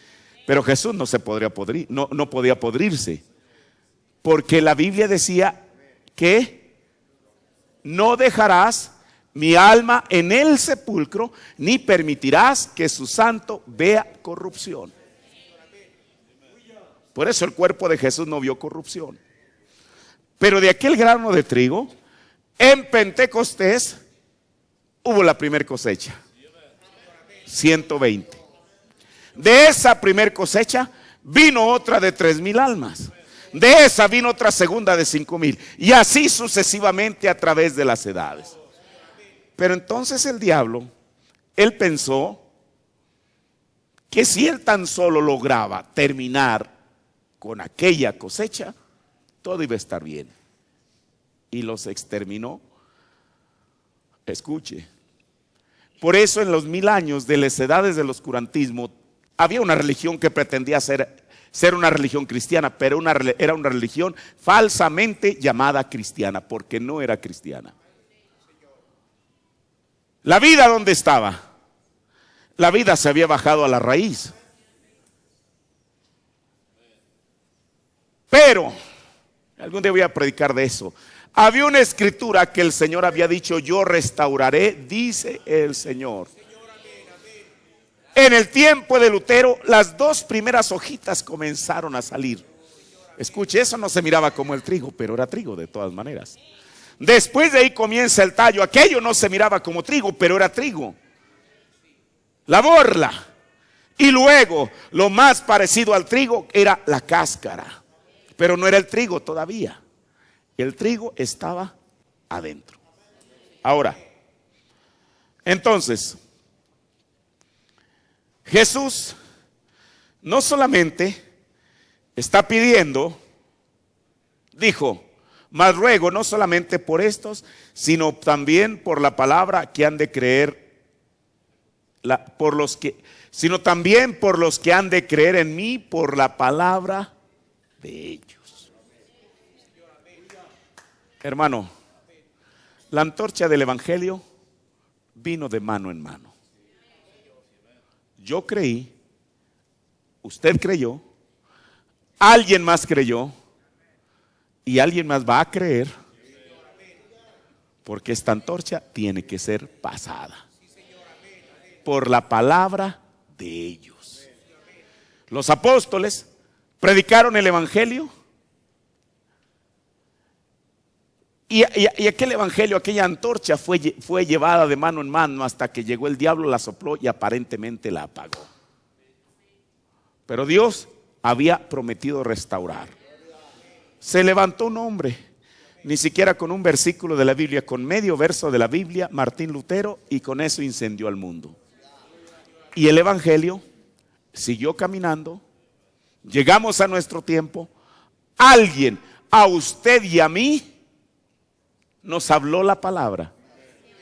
Pero Jesús no se podría podrir, no podía podrirse, porque la Biblia decía que no dejarás mi alma en el sepulcro, ni permitirás que su santo vea corrupción. Por eso el cuerpo de Jesús no vio corrupción. Pero de aquel grano de trigo, en Pentecostés, hubo la primer cosecha, 120. De esa primer cosecha vino otra de 3,000 almas. De esa vino otra segunda de 5,000. Y así sucesivamente a través de las edades. Pero entonces el diablo, él pensó que si él tan solo lograba terminar con aquella cosecha, todo iba a estar bien. Y los exterminó. Escuche. Por eso en los 1000 años de las edades del oscurantismo, había una religión que pretendía ser una religión cristiana, pero era una religión falsamente llamada cristiana, porque no era cristiana. La vida, ¿dónde estaba? La vida se había bajado a la raíz. Pero, algún día voy a predicar de eso. Había una escritura que el Señor había dicho, yo restauraré, dice el Señor. En el tiempo de Lutero, las 2 primeras hojitas comenzaron a salir. Escuche, eso no se miraba como el trigo, pero era trigo de todas maneras. Después de ahí comienza el tallo. Aquello no se miraba como trigo, pero era trigo. La borla. Y luego, lo más parecido al trigo era la cáscara. Pero no era el trigo todavía. El trigo estaba adentro. Ahora, entonces, Jesús no solamente está pidiendo, dijo, mas ruego no solamente por estos, sino también por la palabra que han de creer, sino también por los que han de creer en mí por la palabra de ellos. Hermano, la antorcha del evangelio vino de mano en mano. Yo creí, usted creyó, alguien más creyó y alguien más va a creer, porque esta antorcha tiene que ser pasada por la palabra de ellos. Los apóstoles predicaron el evangelio y aquel evangelio, aquella antorcha fue llevada de mano en mano hasta que llegó el diablo, la sopló y aparentemente la apagó. Pero Dios había prometido restaurar. Se levantó un hombre, ni siquiera con un versículo de la Biblia, con medio verso de la Biblia, Martín Lutero, y con eso incendió al mundo. Y el evangelio siguió caminando. Llegamos a nuestro tiempo. Alguien, a usted y a mí, nos habló la palabra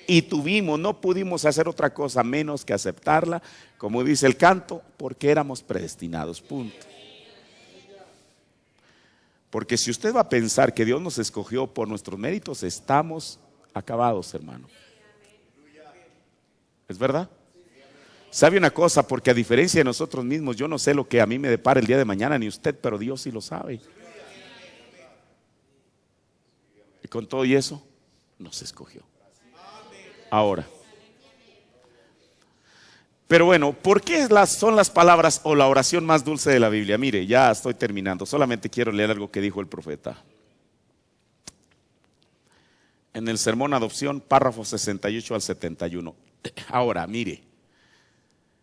y no pudimos hacer otra cosa menos que aceptarla, como dice el canto, porque éramos predestinados, punto. Porque si usted va a pensar que Dios nos escogió por nuestros méritos, estamos acabados, hermano. ¿Es verdad? ¿Sabe una cosa? Porque a diferencia de nosotros mismos, yo no sé lo que a mí me depara el día de mañana, ni usted, pero Dios sí lo sabe. Y con todo y eso, nos escogió. Ahora, pero bueno, ¿por qué son las palabras o la oración más dulce de la Biblia? Mire, ya estoy terminando, solamente quiero leer algo que dijo el profeta. En el sermón Adopción, párrafo 68 al 71. Ahora, mire,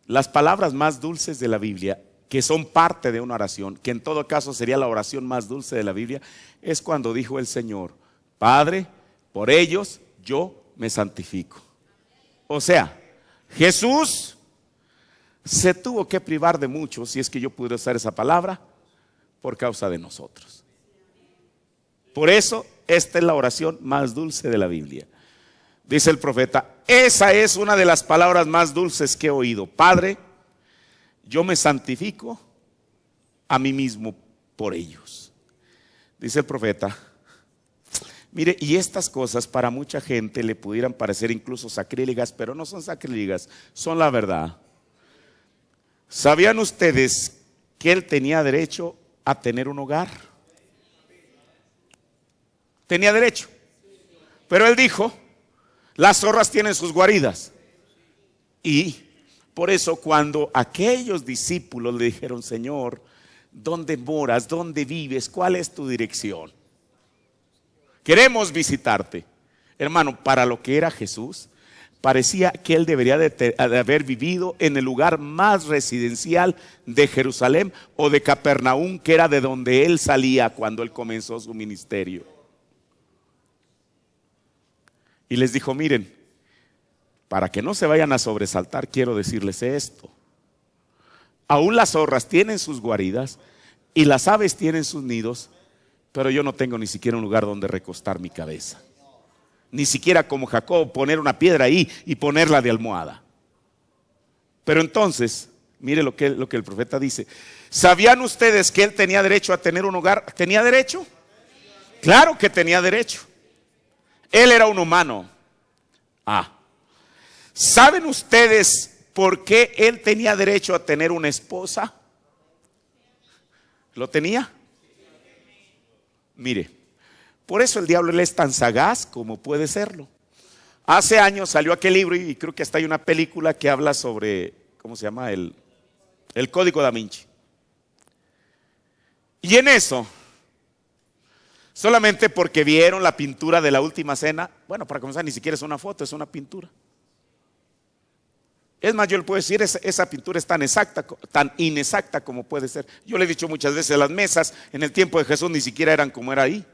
las palabras más dulces de la Biblia, que son parte de una oración, que en todo caso sería la oración más dulce de la Biblia, es cuando dijo el Señor: Padre, por ellos yo me santifico. O sea, Jesús se tuvo que privar de mucho, si es que yo pudiera usar esa palabra, por causa de nosotros. Por eso, esta es la oración más dulce de la Biblia. Dice el profeta: esa es una de las palabras más dulces que he oído. Padre, yo me santifico a mí mismo por ellos. Dice el profeta: mire, y estas cosas para mucha gente le pudieran parecer incluso sacrílegas, pero no son sacrílegas, son la verdad. ¿Sabían ustedes que él tenía derecho a tener un hogar? Tenía derecho. Pero él dijo: las zorras tienen sus guaridas. Y por eso cuando aquellos discípulos le dijeron: Señor, ¿dónde moras? ¿Dónde vives? ¿Cuál es tu dirección? Queremos visitarte. Hermano, para lo que era Jesús, parecía que él debería de haber vivido en el lugar más residencial de Jerusalén o de Capernaum, que era de donde él salía cuando él comenzó su ministerio. Y les dijo: miren, para que no se vayan a sobresaltar, quiero decirles esto. Aún las zorras tienen sus guaridas y las aves tienen sus nidos, pero yo no tengo ni siquiera un lugar donde recostar mi cabeza. Ni siquiera como Jacob, poner una piedra ahí y ponerla de almohada. Pero entonces, mire lo que el profeta dice: ¿sabían ustedes que él tenía derecho a tener un hogar? ¿Tenía derecho? Claro que tenía derecho. Él era un humano. ¿Saben ustedes por qué él tenía derecho a tener una esposa? ¿Lo tenía? Mire, por eso el diablo él es tan sagaz como puede serlo. Hace años salió aquel libro y creo que hasta hay una película que habla sobre, ¿cómo se llama? El Código Da Vinci. Y en eso, solamente porque vieron la pintura de la última cena, bueno, para comenzar ni siquiera es una foto, es una pintura. Es más, yo le puedo decir, esa pintura es tan exacta, tan inexacta como puede ser. Yo le he dicho muchas veces, las mesas en el tiempo de Jesús ni siquiera eran como era ahí.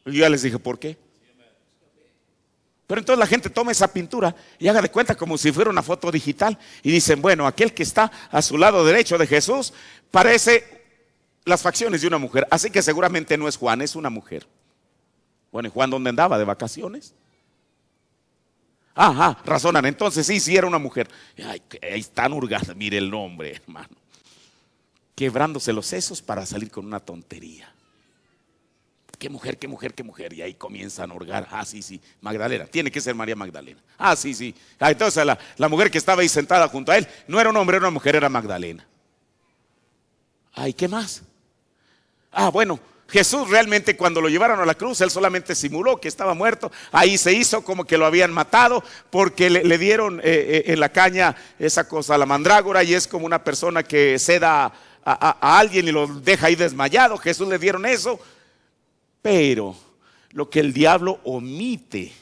Y yo ya les dije, ¿por qué? Pero entonces la gente toma esa pintura y haga de cuenta como si fuera una foto digital. Y dicen, bueno, aquel que está a su lado derecho de Jesús parece las facciones de una mujer. Así que seguramente no es Juan, es una mujer. Bueno, ¿y Juan dónde andaba? ¿De vacaciones? Ajá, razonan. Entonces sí era una mujer. Ay, ahí están hurgando. Mire el nombre, hermano. Quebrándose los sesos para salir con una tontería. Qué mujer, qué mujer, qué mujer. Y ahí comienzan a hurgar. Ah, sí, Magdalena. Tiene que ser María Magdalena. Ah, sí. Ah, entonces la mujer que estaba ahí sentada junto a él no era un hombre, era una mujer, era Magdalena. Ay, ¿qué más? Ah, bueno, Jesús realmente cuando lo llevaron a la cruz, él solamente simuló que estaba muerto. Ahí se hizo como que lo habían matado porque le dieron en la caña esa cosa, la mandrágora, y es como una persona que seda a alguien y lo deja ahí desmayado. Jesús le dieron eso. Pero lo que el diablo omite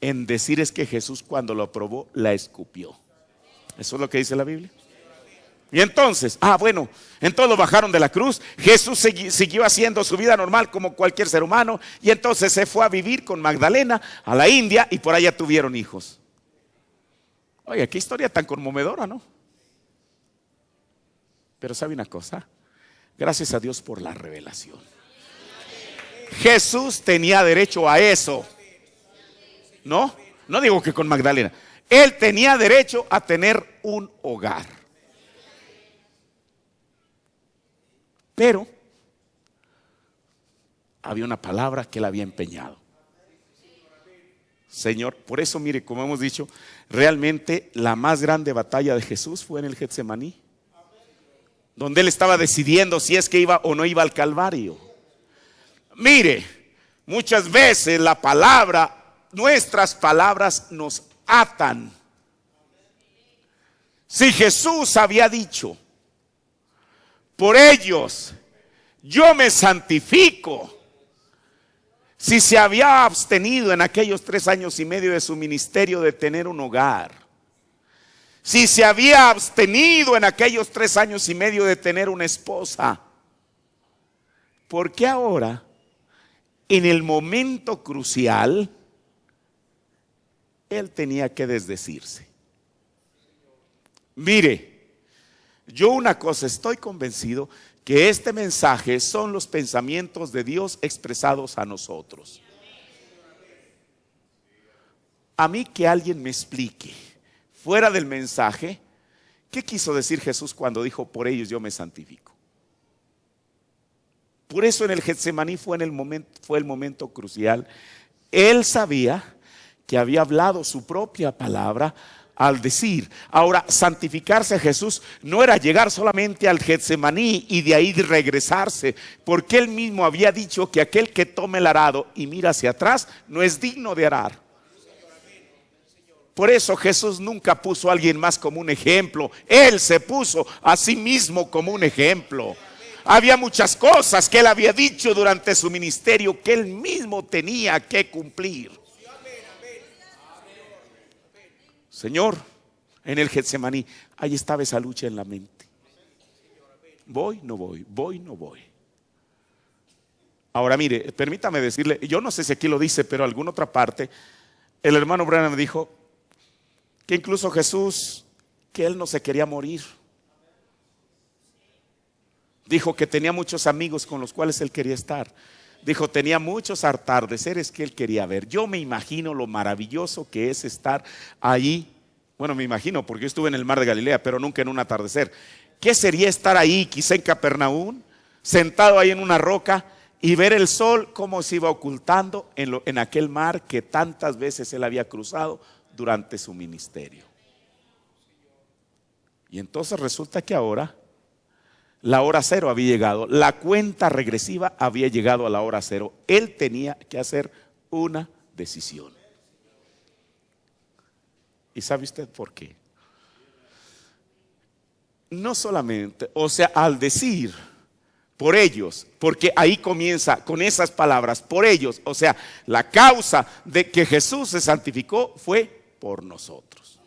en decir es que Jesús cuando lo probó la escupió. Eso es lo que dice la Biblia. Y entonces, bueno, entonces lo bajaron de la cruz. Jesús siguió haciendo su vida normal como cualquier ser humano. Y entonces se fue a vivir con Magdalena a la India y por allá tuvieron hijos. Oiga, qué historia tan conmovedora, ¿no? Pero sabe una cosa, gracias a Dios por la revelación. Jesús tenía derecho a eso. No digo que con Magdalena. Él tenía derecho a tener un hogar. Pero había una palabra que él había empeñado. Señor, por eso mire, como hemos dicho, realmente la más grande batalla de Jesús fue en el Getsemaní, donde él estaba decidiendo si es que iba o no iba al Calvario. Mire, muchas veces la palabra, nuestras palabras nos atan. Si Jesús había dicho, por ellos yo me santifico, si se había abstenido en aquellos 3 años y medio de su ministerio de tener un hogar, si se había abstenido en aquellos 3 años y medio de tener una esposa, ¿por qué ahora, en el momento crucial, él tenía que desdecirse? Mire, yo una cosa estoy convencido, que este mensaje son los pensamientos de Dios expresados a nosotros. A mí que alguien me explique, fuera del mensaje, ¿qué quiso decir Jesús cuando dijo, por ellos yo me santifico? Por eso en el Getsemaní fue el momento crucial. Él sabía que había hablado su propia palabra al decir. Ahora, santificarse a Jesús no era llegar solamente al Getsemaní y de ahí regresarse, porque él mismo había dicho que aquel que tome el arado y mira hacia atrás no es digno de arar. Por eso Jesús nunca puso a alguien más como un ejemplo. Él se puso a sí mismo como un ejemplo. Había muchas cosas que él había dicho durante su ministerio que él mismo tenía que cumplir. Señor, en el Getsemaní, ahí estaba esa lucha en la mente. Voy, no voy, voy, no voy. Ahora mire, permítame decirle, yo no sé si aquí lo dice, pero en alguna otra parte, el hermano Branham dijo que incluso Jesús, que él no se quería morir. Dijo que tenía muchos amigos con los cuales él quería estar. Dijo, tenía muchos atardeceres que él quería ver. Yo me imagino lo maravilloso que es estar ahí. Bueno, me imagino, porque yo estuve en el mar de Galilea, pero nunca en un atardecer. ¿Qué sería estar ahí, quizá en Capernaum, sentado ahí en una roca y ver el sol cómo se iba ocultando en aquel mar que tantas veces él había cruzado durante su ministerio? Y entonces resulta que ahora la hora cero había llegado, la cuenta regresiva había llegado a la hora cero. Él tenía que hacer una decisión. ¿Y sabe usted por qué? No solamente, o sea, al decir por ellos, porque ahí comienza con esas palabras, por ellos, o sea, la causa de que Jesús se santificó fue por nosotros.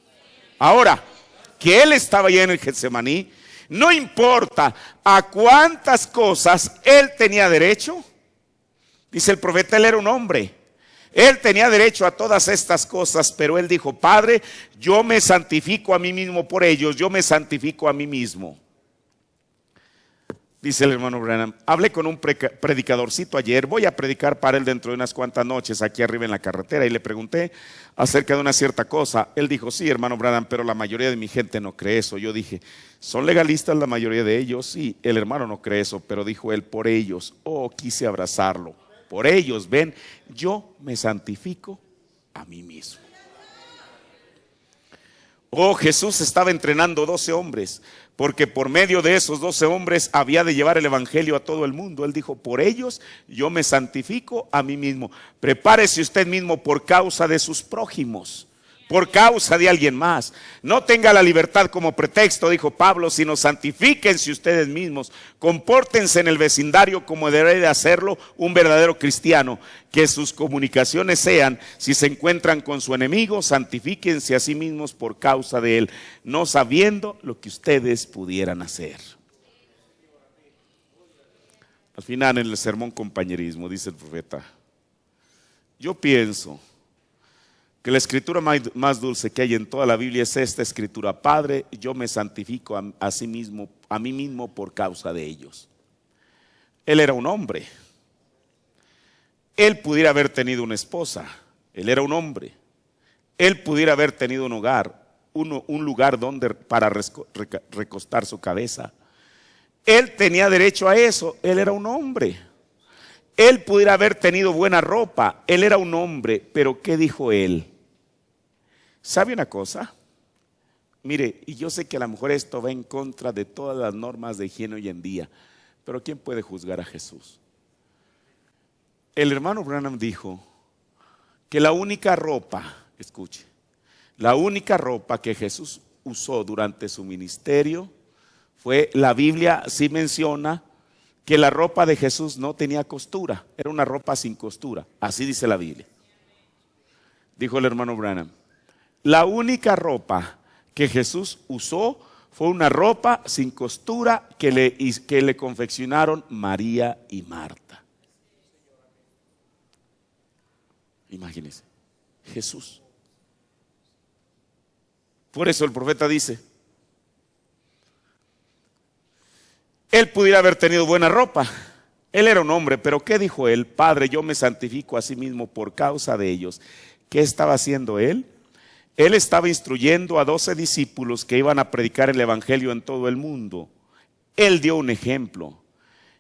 Ahora, que él estaba allá en el Getsemaní, no importa a cuántas cosas él tenía derecho. Dice el profeta, él era un hombre. Él tenía derecho a todas estas cosas, pero él dijo: Padre, yo me santifico a mí mismo por ellos, yo me santifico a mí mismo. Dice el hermano Branham: hablé con un predicadorcito ayer, voy a predicar para él dentro de unas cuantas noches aquí arriba en la carretera, y le pregunté acerca de una cierta cosa. Él dijo: sí, hermano Branham, pero la mayoría de mi gente no cree eso. Yo dije: ¿son legalistas la mayoría de ellos? Sí, el hermano no cree eso, pero dijo él: por ellos. Oh, quise abrazarlo. Por ellos, ven, yo me santifico a mí mismo. Oh, Jesús estaba entrenando 12 hombres, porque por medio de esos 12 hombres había de llevar el evangelio a todo el mundo. Él dijo: por ellos yo me santifico a mí mismo. Prepárese usted mismo por causa de sus prójimos, por causa de alguien más. No tenga la libertad como pretexto, dijo Pablo, sino santifíquense ustedes mismos. Compórtense en el vecindario como debe de hacerlo un verdadero cristiano. Que sus comunicaciones sean: si se encuentran con su enemigo, santifíquense a sí mismos por causa de él, no sabiendo lo que ustedes pudieran hacer. Al final, en el sermón compañerismo, dice el profeta: yo pienso que la escritura más dulce que hay en toda la Biblia es esta escritura: Padre, yo me santifico a mí mismo por causa de ellos. Él era un hombre. Él pudiera haber tenido una esposa. Él era un hombre. Él pudiera haber tenido un hogar, un lugar donde para recostar su cabeza. Él tenía derecho a eso. Él era un hombre. Él pudiera haber tenido buena ropa. Él era un hombre. Pero ¿qué dijo él? ¿Sabe una cosa? Mire, y yo sé que a lo mejor esto va en contra de todas las normas de higiene hoy en día, pero ¿quién puede juzgar a Jesús? El hermano Branham dijo que la única ropa, escuche, la única ropa que Jesús usó durante su ministerio fue, la Biblia sí menciona que la ropa de Jesús no tenía costura, era una ropa sin costura, así dice la Biblia. Dijo el hermano Branham: la única ropa que Jesús usó fue una ropa sin costura que le confeccionaron María y Marta. Imagínense, Jesús. Por eso el profeta dice: él pudiera haber tenido buena ropa. Él era un hombre, pero ¿qué dijo él? Padre, yo me santifico a sí mismo por causa de ellos. ¿Qué estaba haciendo él? Él estaba instruyendo a 12 discípulos que iban a predicar el evangelio en todo el mundo. Él dio un ejemplo.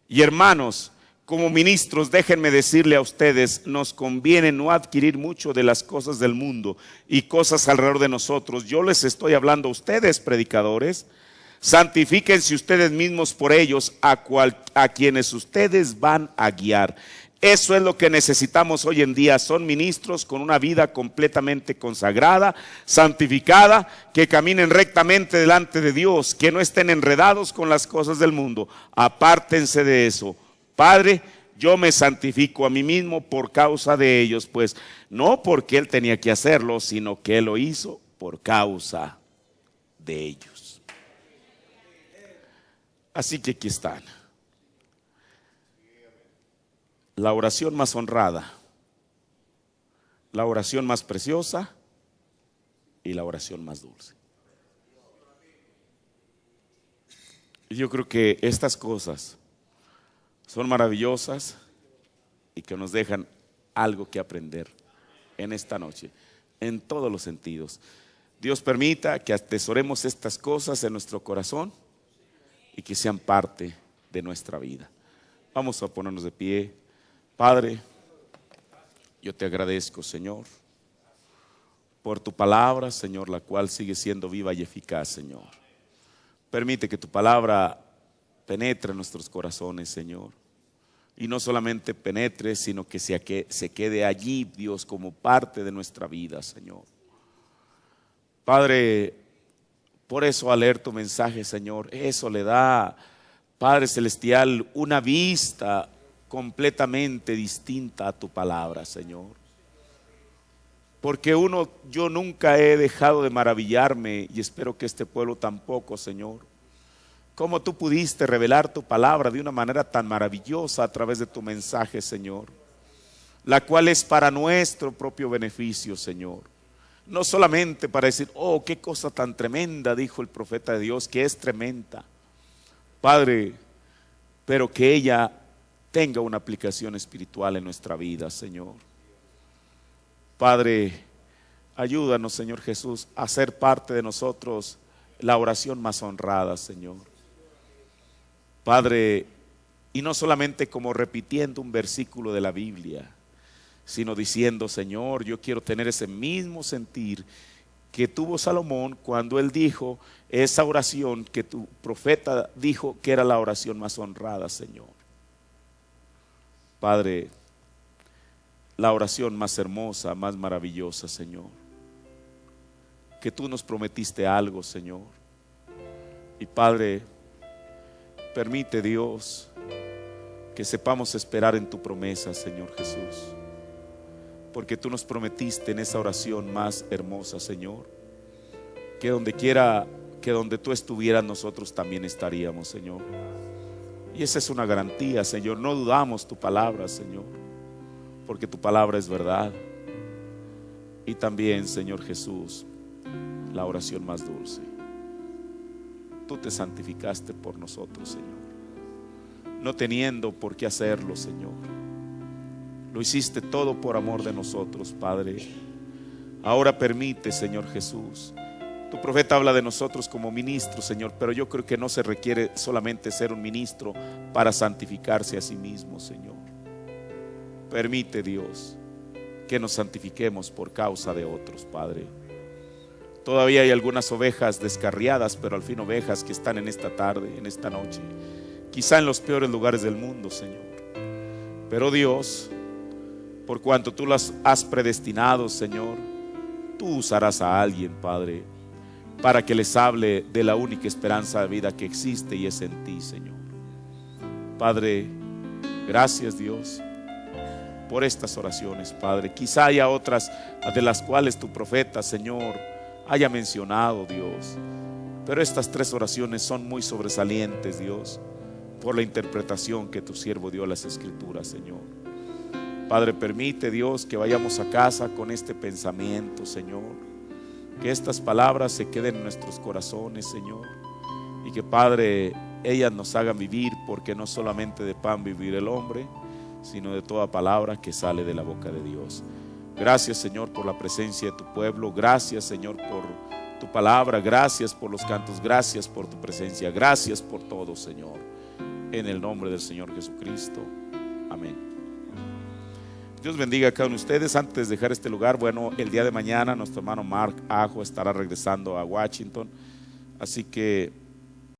Y hermanos, como ministros, déjenme decirle a ustedes, nos conviene no adquirir mucho de las cosas del mundo y cosas alrededor de nosotros. Yo les estoy hablando a ustedes, predicadores. Santifíquense ustedes mismos por ellos, a quienes ustedes van a guiar. Eso es lo que necesitamos hoy en día. Son ministros con una vida completamente consagrada, santificada, que caminen rectamente delante de Dios, que no estén enredados con las cosas del mundo. Apártense de eso. Padre, yo me santifico a mí mismo por causa de ellos, pues no porque él tenía que hacerlo, sino que él lo hizo por causa de ellos. Así que aquí están. La oración más honrada, la oración más preciosa y la oración más dulce. Y yo creo que estas cosas son maravillosas y que nos dejan algo que aprender en esta noche, en todos los sentidos. Dios permita que atesoremos estas cosas en nuestro corazón y que sean parte de nuestra vida. Vamos a ponernos de pie. Padre, yo te agradezco, Señor, por tu palabra, Señor, la cual sigue siendo viva y eficaz, Señor. Permite que tu palabra penetre en nuestros corazones, Señor. Y no solamente penetre, sino que se quede allí, Dios, como parte de nuestra vida, Señor. Padre, por eso al leer tu mensaje, Señor, eso le da, Padre Celestial, una vista completamente distinta a tu palabra, Señor. Porque yo nunca he dejado de maravillarme, y espero que este pueblo tampoco, Señor, cómo tú pudiste revelar tu palabra de una manera tan maravillosa a través de tu mensaje, Señor. la cual es para nuestro propio beneficio, Señor. No solamente para decir, oh, qué cosa tan tremenda, dijo el profeta de Dios, que es tremenda, Padre, pero que ella tenga una aplicación espiritual en nuestra vida, Señor. Padre, ayúdanos, Señor Jesús, a hacer parte de nosotros la oración más honrada, Señor. Padre, y no solamente como repitiendo un versículo de la Biblia, sino diciendo, Señor, yo quiero tener ese mismo sentir que tuvo Salomón cuando él dijo esa oración que tu profeta dijo que era la oración más honrada, Señor. Padre, la oración más hermosa, más maravillosa, Señor. Que tú nos prometiste algo, Señor. Y Padre, permite, Dios, que sepamos esperar en tu promesa, Señor Jesús. Porque tú nos prometiste en esa oración más hermosa, Señor, que donde quiera, que donde tú estuvieras, nosotros también estaríamos, Señor. Y esa es una garantía, Señor. No dudamos tu palabra, Señor, porque tu palabra es verdad. Y también, Señor Jesús, la oración más dulce. Tú te santificaste por nosotros, Señor, no teniendo por qué hacerlo, Señor. Lo hiciste todo por amor de nosotros, Padre. Ahora permite, Señor Jesús. Tu profeta habla de nosotros como ministros, Señor, pero yo creo que no se requiere solamente ser un ministro para santificarse a sí mismo, Señor. Permite, Dios, que nos santifiquemos por causa de otros, Padre. Todavía hay algunas ovejas descarriadas, pero al fin ovejas que están en esta tarde, en esta noche, quizá en los peores lugares del mundo, Señor. Pero Dios, por cuanto tú las has predestinado, Señor, tú usarás a alguien, Padre, para que les hable de la única esperanza de vida que existe y es en ti, Señor. Padre, gracias, Dios, por estas oraciones, Padre. Quizá haya otras de las cuales tu profeta, Señor, haya mencionado, Dios, pero estas 3 oraciones son muy sobresalientes, Dios, por la interpretación que tu siervo dio a las Escrituras, Señor. Padre, permite, Dios, que vayamos a casa con este pensamiento, Señor, que estas palabras se queden en nuestros corazones, Señor, y que, Padre, ellas nos hagan vivir, porque no solamente de pan vivir el hombre, sino de toda palabra que sale de la boca de Dios. Gracias, Señor, por la presencia de tu pueblo. Gracias, Señor, por tu palabra. Gracias por los cantos. Gracias por tu presencia. Gracias por todo, Señor, en el nombre del Señor Jesucristo. Amén. Dios bendiga a cada uno de ustedes. Antes de dejar este lugar, bueno, el día de mañana nuestro hermano Mark Ajo estará regresando a Washington, así que